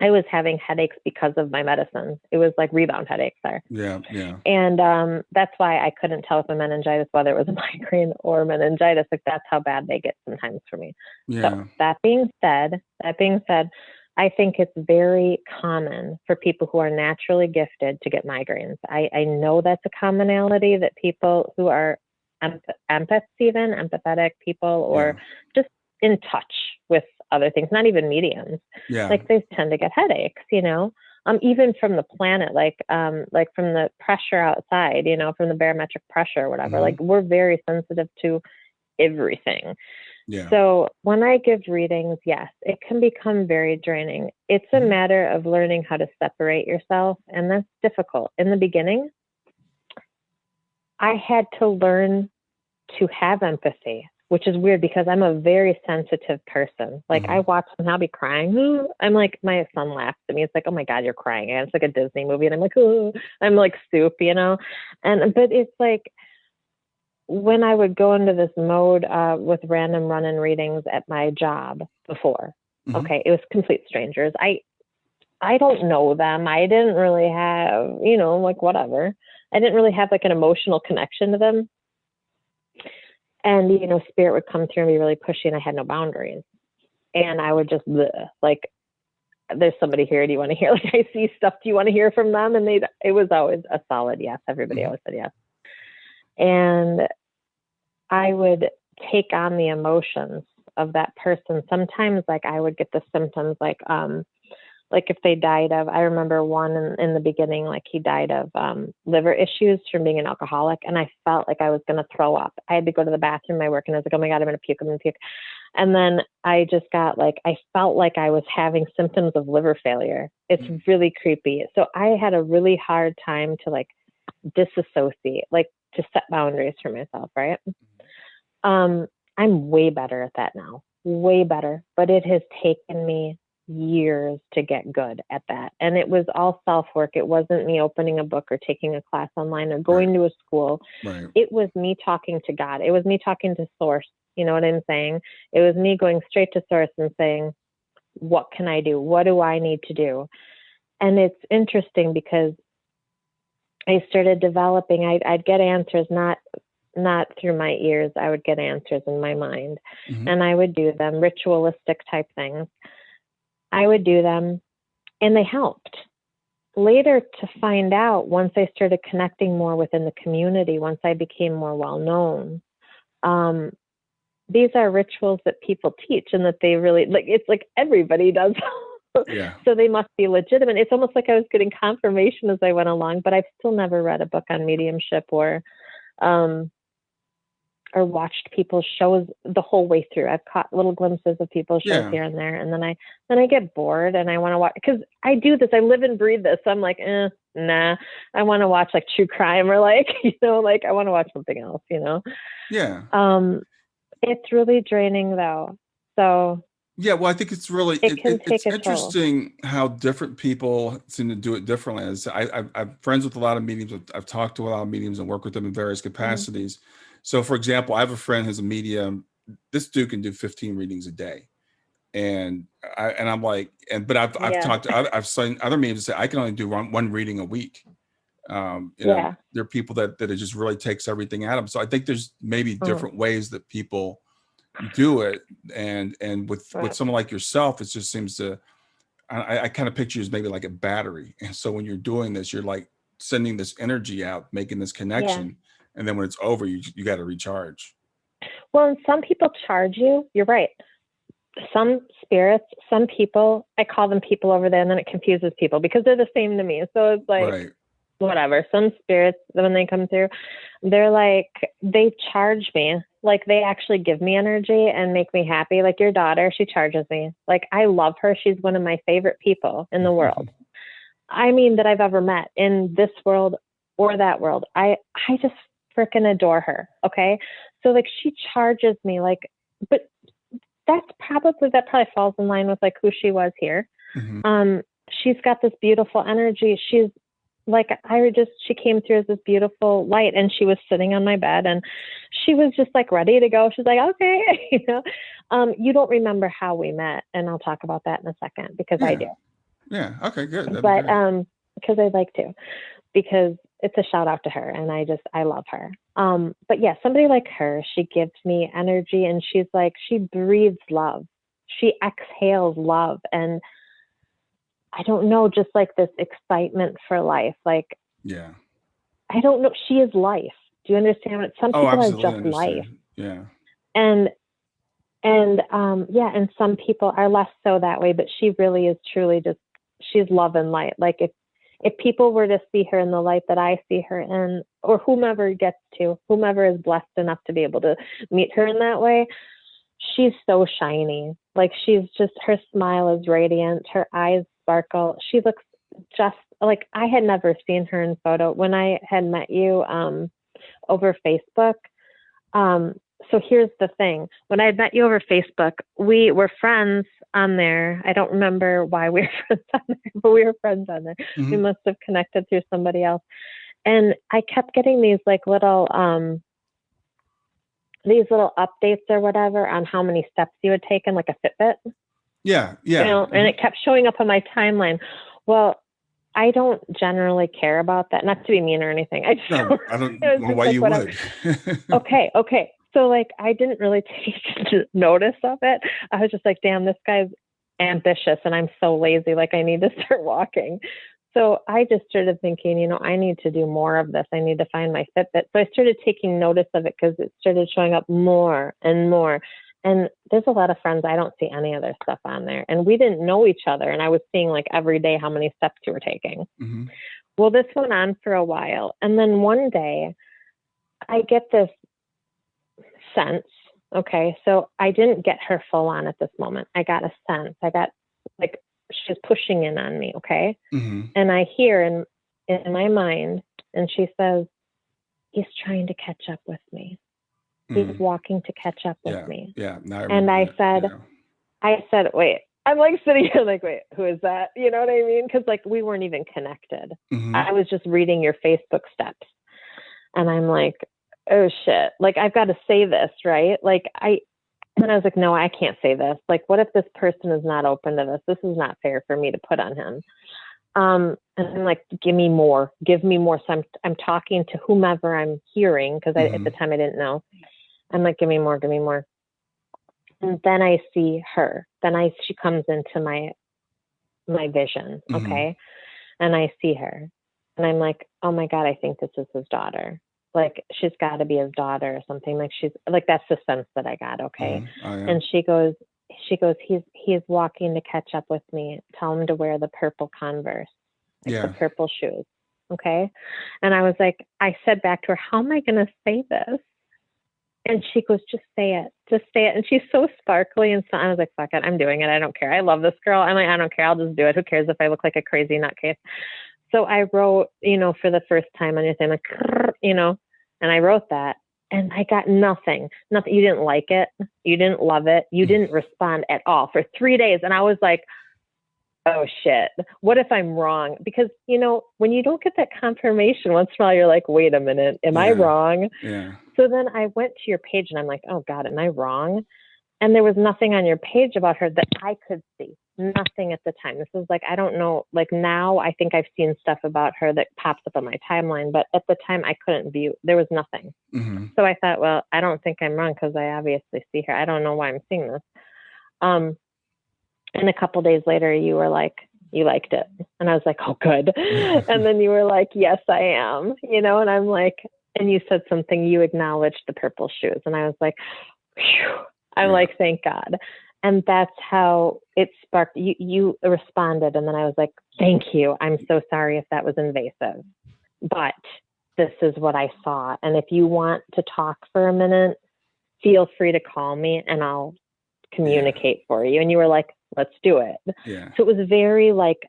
I was having headaches because of my medicine. It was like rebound headaches there. Yeah. And that's why I couldn't tell with a meningitis whether it was a migraine or meningitis. Like, that's how bad they get sometimes for me. Yeah. So that being said, I think it's very common for people who are naturally gifted to get migraines. I know that's a commonality, that people who are empathetic people, or just in touch with other things, not even mediums, like, they tend to get headaches, even from the planet, like from the pressure outside, from the barometric pressure or whatever. Mm-hmm. Like, we're very sensitive to everything. Yeah. So when I give readings, yes, it can become very draining. It's a matter of learning how to separate yourself, and that's difficult. In the beginning, I had to learn to have empathy, which is weird because I'm a very sensitive person. Like, I watch them, I'll be crying. I'm like, my son laughs at me. It's like, oh my God, you're crying. And it's like a Disney movie. And I'm like, oh, I'm like soup, but it's like, when I would go into this mode with random run-in readings at my job before, okay, it was complete strangers. I don't know them. I didn't really have, like, whatever. I didn't really have like an emotional connection to them. And, spirit would come through and be really pushy, and I had no boundaries. And I would just, like, there's somebody here. Do you want to hear? Like, I see stuff. Do you want to hear from them? And it was always a solid yes. Everybody always said yes. And I would take on the emotions of that person. Sometimes, like, I would get the symptoms, like if they died of, I remember one in the beginning, like, he died of liver issues from being an alcoholic. And I felt like I was going to throw up. I had to go to the bathroom at work, and I was like, oh my God, I'm going to puke. And then I just got like, I felt like I was having symptoms of liver failure. It's really creepy. So I had a really hard time to, like, disassociate, like, to set boundaries for myself. Right. I'm way better at that now, way better, but it has taken me years to get good at that. And it was all self-work. It wasn't me opening a book or taking a class online or going to a school. Right. It was me talking to God. It was me talking to source. You know what I'm saying? It was me going straight to source and saying, what can I do? What do I need to do? And it's interesting because I started developing, I'd get answers, not through my ears. I would get answers in my mind, and I would do them, ritualistic type things. I would do them, and they helped. Later, to find out, once I started connecting more within the community, once I became more well known, these are rituals that people teach and that they really like. It's like everybody does. Yeah. So they must be legitimate. It's almost like I was getting confirmation as I went along, but I've still never read a book on mediumship or watched people's shows the whole way through. I've caught little glimpses of people's shows here and there, and then I get bored and I want to watch, because I do this. I live and breathe this. So I'm like, nah. I want to watch like true crime or like, like I want to watch something else. Yeah. It's really draining though. So yeah, well, I think it's really it can take it's a toll. interesting how different people seem to do it differently. I'm friends with a lot of mediums. I've talked to a lot of mediums and work with them in various capacities. So, for example, I have a friend who's a medium. This dude can do 15 readings a day, and I'm like, but I've talked to I've seen other mediums say I can only do one reading a week. There are people that it just really takes everything out of them. So I think there's maybe different ways that people do it, and with someone like yourself, it just seems to, I kind of picture you as maybe like a battery, and so when you're doing this, you're like sending this energy out, making this connection, and then when it's over, you got to recharge. Well, and some people charge you. You're right. Some spirits, some people, I call them people over there, and then it confuses people because they're the same to me. So it's like, whatever. Some spirits, when they come through, they're like, they charge me. Like they actually give me energy and make me happy. Like your daughter, she charges me. Like I love her. She's one of my favorite people in the world. I mean, that I've ever met in this world or that world. I just freaking adore her. Okay. So like she charges me like, but that probably falls in line with like who she was here. She's got this beautiful energy. She's like, she came through as this beautiful light, and she was sitting on my bed and she was just like ready to go. She's like, okay. You don't remember how we met, and I'll talk about that in a second because I do. Yeah. Okay, good. That'd but, be great. because I'd like to, because it's a shout out to her and I love her. But yeah, somebody like her, she gives me energy, and she's like, she breathes love. She exhales love. And I don't know, just like this excitement for life. Like, I don't know. She is life. Do you understand what some people are just life? Yeah. And some people are less so that way, but she really is truly just, she's love and light. Like if people were to see her in the light that I see her in, or whomever is blessed enough to be able to meet her in that way, she's so shiny. Like she's just, her smile is radiant. Her eyes sparkle. She looks just like, I had never seen her in photo when I had met you over Facebook. So here's the thing. When I had met you over Facebook, we were friends on there. I don't remember why we were friends on there, but we were friends on there. We must have connected through somebody else. And I kept getting these like little updates or whatever on how many steps you had taken, like a Fitbit. Yeah. And it kept showing up on my timeline. Well, I don't generally care about that. Not to be mean or anything. I don't know why you would. Okay. So like, I didn't really take notice of it. I was just like, damn, this guy's ambitious and I'm so lazy. Like I need to start walking. So I just started thinking, I need to do more of this. I need to find my Fitbit. So I started taking notice of it because it started showing up more and more. And there's a lot of friends, I don't see any other stuff on there. And we didn't know each other. And I was seeing like every day how many steps you were taking. Well, this went on for a while. And then one day I get this sense. Okay. So I didn't get her full on at this moment. I got a sense. I got like, she's pushing in on me. Okay. And I hear in my mind, and she says, he's trying to catch up with me. He's walking to catch up with me. Yeah. And I said, wait, I'm like sitting here like, wait, who is that? You know what I mean? Cause like we weren't even connected. I was just reading your Facebook steps and I'm like, oh shit. Like I've got to say this, right? And I was like, no, I can't say this. Like, what if this person is not open to this? This is not fair for me to put on him. And I'm like, give me more. So I'm talking to whomever I'm hearing. Cause at the time I didn't know. I'm like, give me more. And then I see her. She comes into my vision. Okay. And I see her and I'm like, oh my God, I think this is his daughter. like she's got to be his daughter or something. Like she's like, that's the sense that I got. Okay. Oh, yeah. And she goes, he's walking to catch up with me. Tell him to wear the purple Converse, like the purple shoes. Okay. And I was like, I said back to her, how am I going to say this? And she goes, just say it. And she's so sparkly. And so I was like, fuck it. I'm doing it. I don't care. I love this girl. I'm like, I don't care. I'll just do it. Who cares if I look like a crazy nutcase? So I wrote, for the first time on your thing, like, and I wrote that and I got nothing. You didn't like it. You didn't love it. You didn't respond at all for 3 days. And I was like, oh shit, what if I'm wrong? Because, when you don't get that confirmation once in a while, you're like, wait a minute, am I wrong? Yeah. So then I went to your page and I'm like, oh God, am I wrong? And there was nothing on your page about her that I could see. Nothing at the time. This is like, I don't know, like now I think I've seen stuff about her that pops up on my timeline, but at the time I couldn't view, there was nothing. Mm-hmm. So I thought, well, I don't think I'm wrong because I obviously see her. I don't know why I'm seeing this. And a couple days later, you were like, you liked it. And I was like, oh, good. And then you were like, yes, I am, and I'm like, and you said something, you acknowledged the purple shoes. And I was like, phew. I'm like, thank God. And that's how it sparked. You responded. And then I was like, thank you. I'm so sorry if that was invasive, but this is what I saw. And if you want to talk for a minute, feel free to call me and I'll communicate for you. And you were like, let's do it. Yeah. So it was very like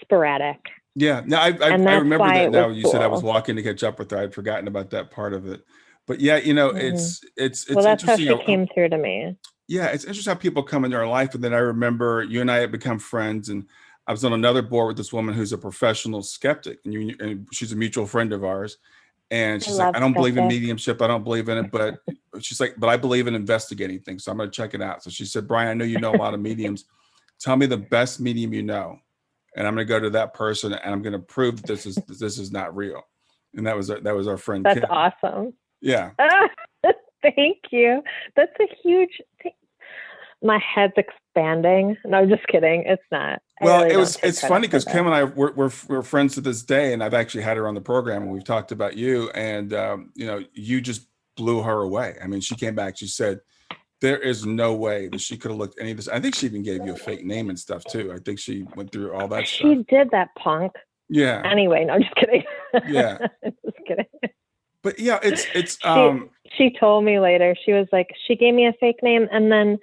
sporadic. Yeah. No, I remember that now. You said I was walking to catch up with her. I'd forgotten about that part of it. But yeah, it's well, that's how interesting. She came through to me. Yeah, it's interesting how people come into our life. And then I remember you and I had become friends, and I was on another board with this woman who's a professional skeptic, and she's a mutual friend of ours. And she's like, I don't believe in mediumship. I don't believe in it. But she's like, but I believe in investigating things. So I'm going to check it out. So she said, Brian, I know you know a lot of mediums. Tell me the best medium you know. And I'm going to go to that person and I'm going to prove that this is not real. And that was our friend. That's Kim. Awesome. Yeah. Thank you. That's a huge thing. My head's expanding. No, I'm just kidding. It's not. Well, really it's funny because Kim and I we're friends to this day, and I've actually had her on the program and we've talked about you, and you just blew her away. I mean, she came back, she said there is no way that she could have looked any of this. I think she even gave you a fake name and stuff too. I think she went through all that stuff. She did that, punk. Yeah. Anyway, no, I'm just kidding. Yeah. Just kidding. But yeah, it's she told me later, she was like, she gave me a fake name and then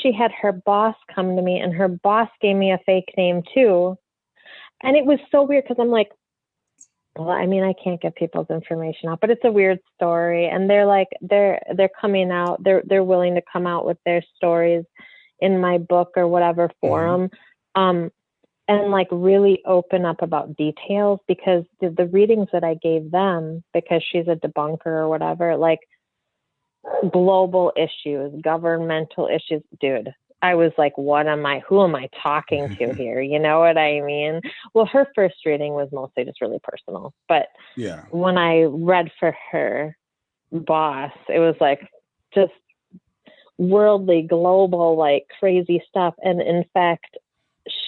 she had her boss come to me and her boss gave me a fake name too. And it was so weird because I'm like, well, I mean, I can't get people's information out, but it's a weird story. And they're like, they're coming out, they're willing to come out with their stories in my book or whatever forum. And like really open up about details because the readings that I gave them, because she's a debunker or whatever, like global issues, governmental issues, dude, I was like, who am I talking to here? You know what I mean? Well, her first reading was mostly just really personal, but yeah, when I read for her boss, it was like just worldly, global, like crazy stuff. And in fact,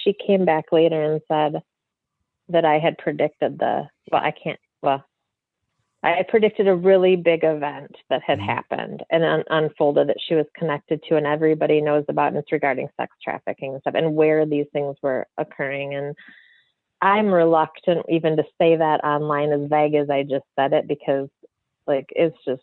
she came back later and said that I had predicted I had predicted a really big event that had happened and unfolded that she was connected to and everybody knows about, and it's regarding sex trafficking and stuff and where these things were occurring. And I'm reluctant even to say that online as vague as I just said it, because like, it's just,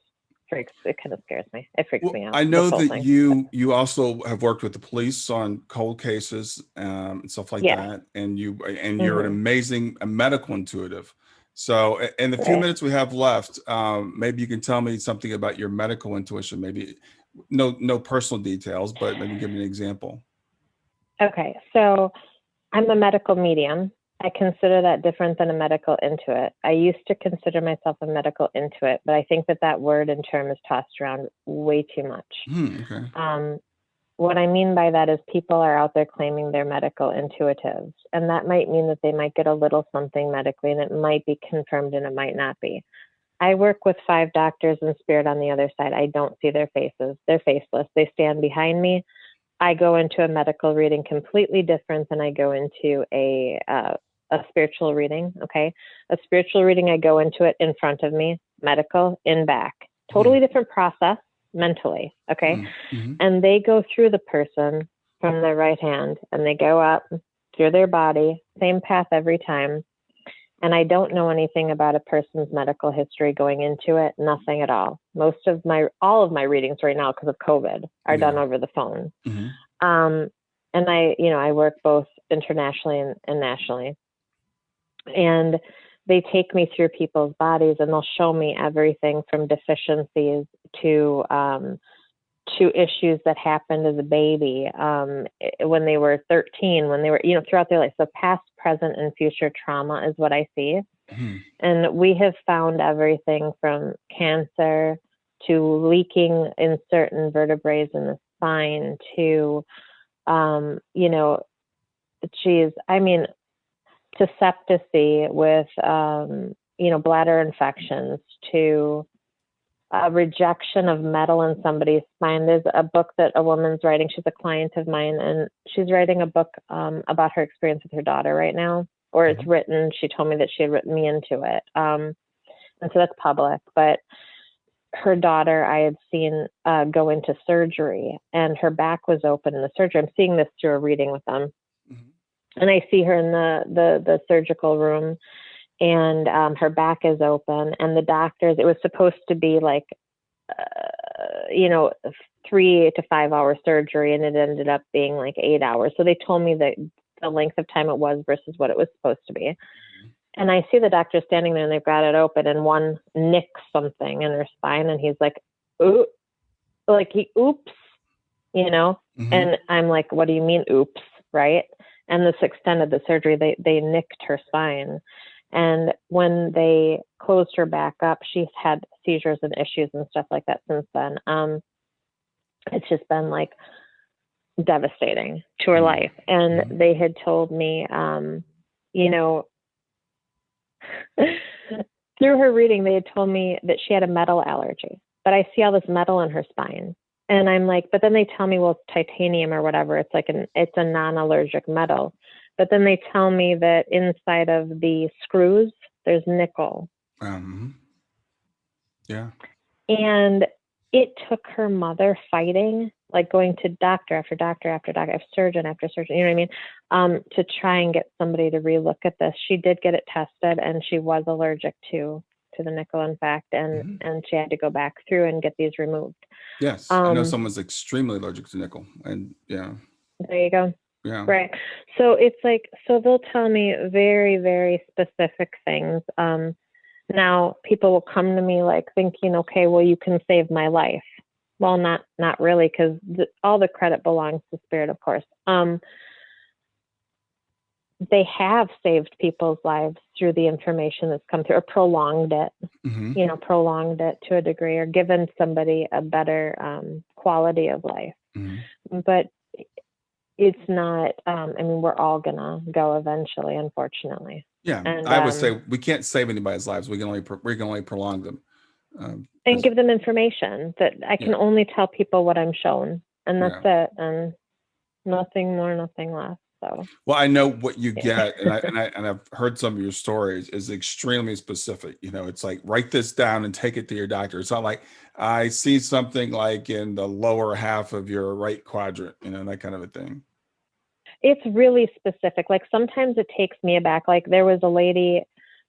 it kind of scares me. It freaks me out. I know that you also have worked with the police on cold cases and stuff like that, and you're an amazing medical intuitive. So in the few minutes we have left, maybe you can tell me something about your medical intuition. Maybe no personal details, but maybe give me an example. Okay, so I'm a medical medium. I consider that different than a medical intuit. I used to consider myself a medical intuit, but I think that word and term is tossed around way too much. Okay. What I mean by that is people are out there claiming they're medical intuitives, and that might mean that they might get a little something medically, and it might be confirmed and it might not be. I work with 5 doctors in spirit on the other side. I don't see their faces. They're faceless. They stand behind me. I go into a medical reading completely different than I go into a a spiritual reading. Okay. A spiritual reading, I go into it in front of me, medical in back, totally different process mentally. Okay. Mm-hmm. And they go through the person from their right hand and they go up through their body, same path every time. And I don't know anything about a person's medical history going into it, nothing at all. All of my readings right now, because of COVID, are done over the phone. Mm-hmm. And I work both internationally and nationally. And they take me through people's bodies and they'll show me everything from deficiencies to issues that happened as a baby, when they were 13, when they were, throughout their life. So past, present, and future trauma is what I see. Mm-hmm. And we have found everything from cancer to leaking in certain vertebrae in the spine to, to septicemia with, bladder infections, to rejection of metal in somebody's spine. There's a book that a woman's writing. She's a client of mine, and she's writing a book about her experience with her daughter right now, or it's written. She told me that she had written me into it. And so that's public. But her daughter, I had seen go into surgery, and her back was open in the surgery. I'm seeing this through a reading with them. Mm-hmm. And I see her in the surgical room, and her back is open, and the doctors, it was supposed to be like, 3 to 5 hour surgery, and it ended up being like 8 hours. So they told me that the length of time it was versus what it was supposed to be. Mm-hmm. And I see the doctor standing there, and they've got it open, and one nicks something in her spine, and he's like, ooh, oops, Mm-hmm. And I'm like, what do you mean, oops, right? And this extended the surgery. They nicked her spine. And when they closed her back up, she's had seizures and issues and stuff like that since then. It's just been like devastating to her life. And they had told me, through her reading, they had told me that she had a metal allergy. But I see all this metal in her spine. And I'm like, but then they tell me, well, it's titanium or whatever. It's like it's a non-allergic metal. But then they tell me that inside of the screws, there's nickel. Yeah. And it took her mother fighting, like going to doctor after doctor after doctor, surgeon after surgeon, you know what I mean? To try and get somebody to relook at this. She did get it tested, and she was allergic to the nickel, in fact, and she had to go back through and get these removed. Yes. I know someone's extremely allergic to nickel, and yeah. There you go. Yeah. Right. So it's like, so they'll tell me very, very specific things. Now people will come to me like thinking, okay, well, you can save my life. Well, not really, because all the credit belongs to Spirit, of course. They have saved people's lives through the information that's come through, or prolonged it, prolonged it to a degree, or given somebody a better quality of life. Mm-hmm. But it's not, we're all gonna go eventually, unfortunately. Yeah. And I would say we can't save anybody's lives. We can only prolong them. And give them information that I can only tell people what I'm shown, and that's it. And nothing more, nothing less. So, well, I know what you get, and I've heard some of your stories is extremely specific. It's like, write this down and take it to your doctor. It's not like, I see something like in the lower half of your right quadrant, that kind of a thing. It's really specific. Like sometimes it takes me aback. Like there was a lady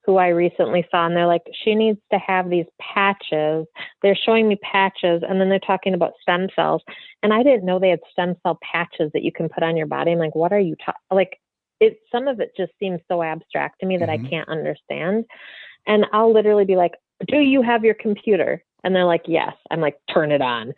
who I recently saw, and they're like, she needs to have these patches. They're showing me patches, and then they're talking about stem cells. And I didn't know they had stem cell patches that you can put on your body. I'm like, what are you talking? Like, some of it just seems so abstract to me that I can't understand. And I'll literally be like, do you have your computer? And they're like, yes. I'm like, turn it on.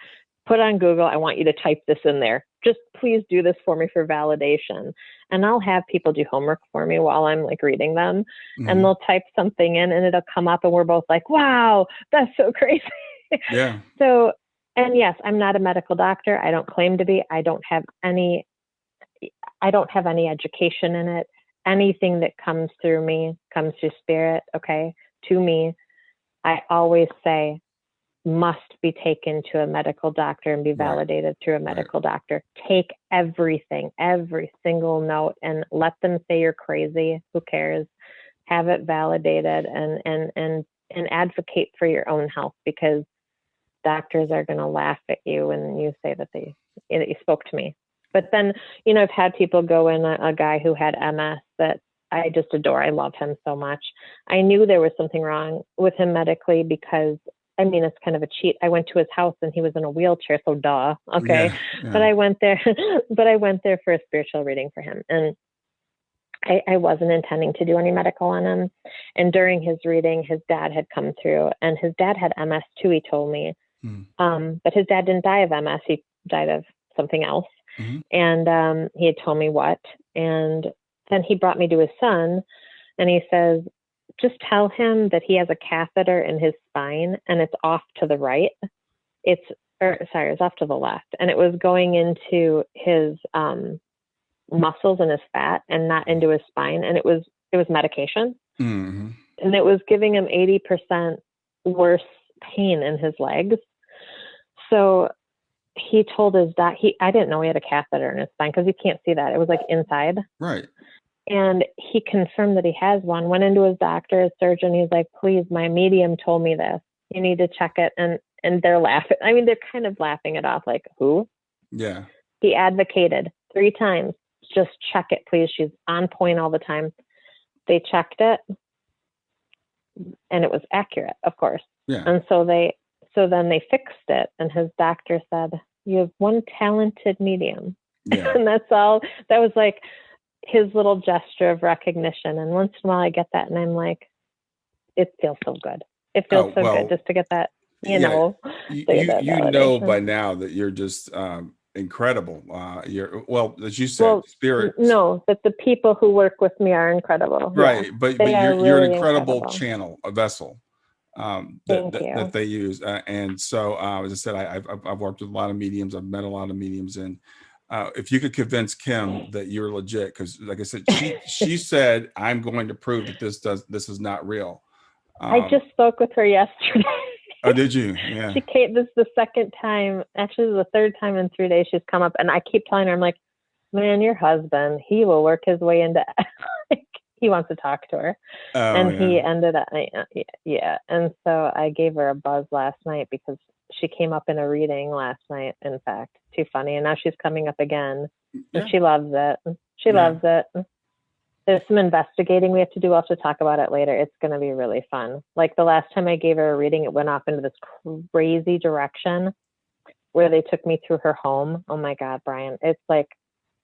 Put on Google. I want you to type this in there. Just please do this for me for validation. And I'll have people do homework for me while I'm like reading them, and they'll type something in and it'll come up, and we're both like, wow, that's so crazy. Yeah. So, and yes, I'm not a medical doctor. I don't claim to be. I don't have any education in it. Anything that comes through me comes through Spirit. Okay. To me, I always say, must be taken to a medical doctor and be validated through a medical doctor. Take everything, every single note, and let them say you're crazy. Who cares? Have it validated and advocate for your own health, because doctors are going to laugh at you when you say that you spoke to me. But then, I've had people go in, a guy who had MS that I just adore. I love him so much. I knew there was something wrong with him medically because, it's kind of a cheat. I went to his house and he was in a wheelchair, so duh. Okay. Yeah. But I went there, for a spiritual reading for him. And I wasn't intending to do any medical on him. And during his reading, his dad had come through, and his dad had MS too, he told me. But his dad didn't die of MS. He died of something else. And he had told me what. And then he brought me to his son, and he says, just tell him that he has a catheter in his spine and it's off to the right. It's off to the left. And it was going into his muscles and his fat and not into his spine. And it was medication. And it was giving him 80% worse pain in his legs. So he told his doc, I didn't know he had a catheter in his spine because you can't see that. It was like inside. Right. And he confirmed that he has one, went into his doctor, his surgeon. He's like, please, my medium told me this. You need to check it. And they're laughing. They're kind of laughing it off like, who? Yeah. He advocated 3 times. Just check it, please. She's on point all the time. They checked it and it was accurate, of course. Yeah. And so then they fixed it. And his doctor said, you have one talented medium. Yeah. And that's all. That was like his little gesture of recognition. And once in a while I get that and I'm like, it feels so good. It feels good just to get that, you know by now that you're just incredible. As you said, spirit. No, that the people who work with me are incredible. Right. Yeah. But you're an incredible channel, a vessel that they use. And so, as I said, I've worked with a lot of mediums. I've met a lot of mediums, and if you could convince Kim that you're legit, because like I said, she said, I'm going to prove that this is not real. I just spoke with her yesterday. Oh, did you? Yeah. She came, this is the second time, actually the third time in 3 days she's come up, and I keep telling her, I'm like, man, your husband, he will work his way into, he wants to talk to her. He ended up, and so I gave her a buzz last night because she came up in a reading last night, in fact. Too funny. And now she's coming up again. And she loves it. She loves it. There's some investigating we have to do. We'll have to talk about it later. It's going to be really fun. Like the last time I gave her a reading, it went off into this crazy direction where they took me through her home. Oh my God, Brian. It's like,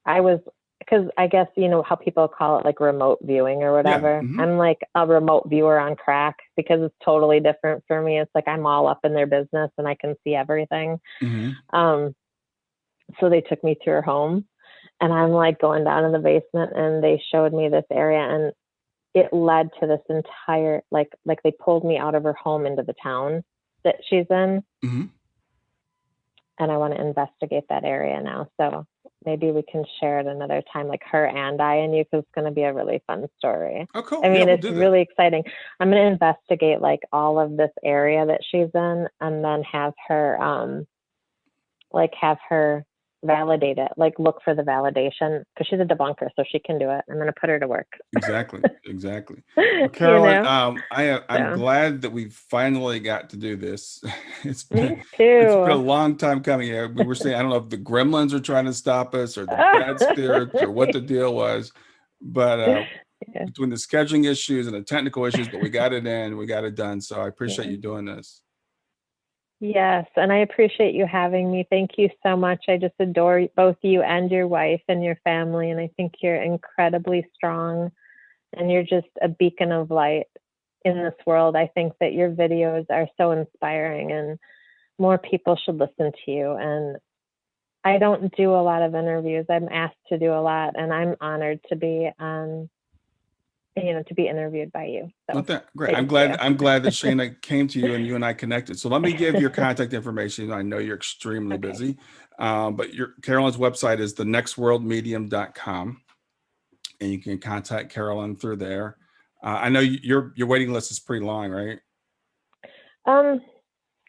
because I guess, how people call it like remote viewing or whatever. Yeah. Mm-hmm. I'm like a remote viewer on crack because it's totally different for me. It's like I'm all up in their business and I can see everything. Mm-hmm. So they took me through her home, and I'm like going down in the basement, and they showed me this area, and it led to this entire, like they pulled me out of her home into the town that she's in. Mm-hmm. And I want to investigate that area now. So maybe we can share it another time, like her and I and you, because it's going to be a really fun story. Oh, cool. It's really exciting. I'm going to investigate like all of this area that she's in, and then have her, validate it, like look for the validation, because she's a debunker, so she can do it. I'm going to put her to work. Exactly. Well, Carolyn, I'm glad that we finally got to do this. It's been a long time coming. We were saying, I don't know if the gremlins are trying to stop us or the bad spirits or what the deal was, but between the scheduling issues and the technical issues, but we got it in, we got it done. So I appreciate you doing this. Yes, and I appreciate you having me. Thank you so much. I just adore both you and your wife and your family, and I think you're incredibly strong, and you're just a beacon of light in this world. I think that your videos are so inspiring, and more people should listen to you. And I don't do a lot of interviews. I'm asked to do a lot, and I'm honored to be to be interviewed by you. So great. I'm glad that Shana came to you and you and I connected. So let me give your contact information. I know you're extremely busy, but Carolyn's website is thenextworldmedium.com, and you can contact Carolyn through there. I know your waiting list is pretty long, right?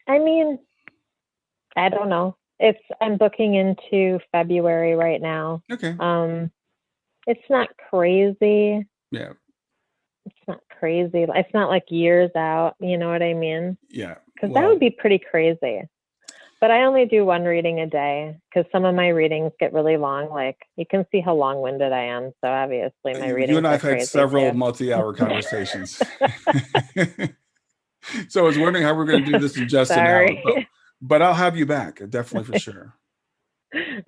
I mean, I don't know. I'm booking into February right now. Okay. It's not crazy. Yeah. It's not crazy. It's not like years out. You know what I mean? Yeah. Because that would be pretty crazy. But I only do one reading a day because some of my readings get really long. Like, you can see how long-winded I am. So obviously my readings You and I are have had crazy several too. multi-hour conversations. So I was wondering how we're going to do this in just an hour, Sorry. but I'll have you back, definitely, for sure.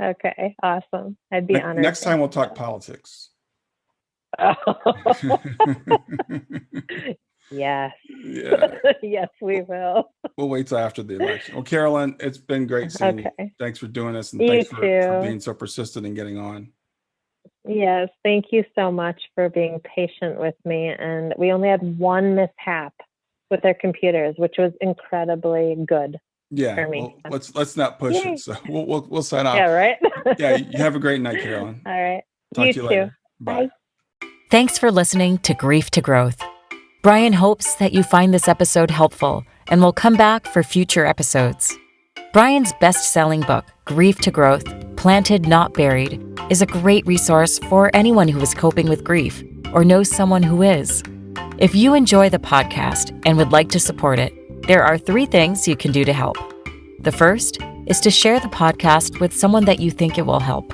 Okay, awesome. I'd be honored. Next time we'll talk politics. Yes. Yeah. Yes, we will. We'll wait till after the election. Well, Carolyn, it's been great seeing you. Thanks for doing this, and thanks for being so persistent and getting on. Yes, thank you so much for being patient with me. And we only had one mishap with our computers, which was incredibly good. Yeah, for me. Well, let's not push it. So we'll sign off. Yeah, right. Yeah, you have a great night, Carolyn. All right. Talk to you later. Too. Bye. Thanks for listening to Grief to Growth. Brian hopes that you find this episode helpful and will come back for future episodes. Brian's best-selling book, Grief to Growth, Planted Not Buried, is a great resource for anyone who is coping with grief or knows someone who is. If you enjoy the podcast and would like to support it, there are 3 things you can do to help. The first is to share the podcast with someone that you think it will help.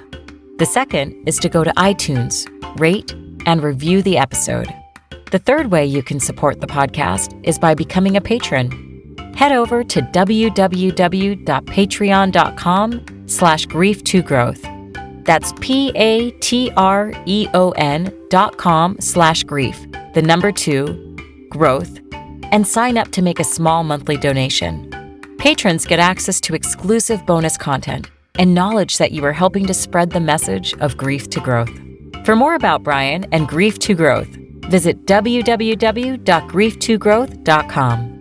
The second is to go to iTunes, rate, and review the episode. The third way you can support the podcast is by becoming a patron. Head over to www.patreon.com/grief2growth. That's patreon.com/grief, the number 2, growth, and sign up to make a small monthly donation. Patrons get access to exclusive bonus content and knowledge that you are helping to spread the message of grief to growth. For more about Brian and Grief to Growth, visit www.grief2growth.com.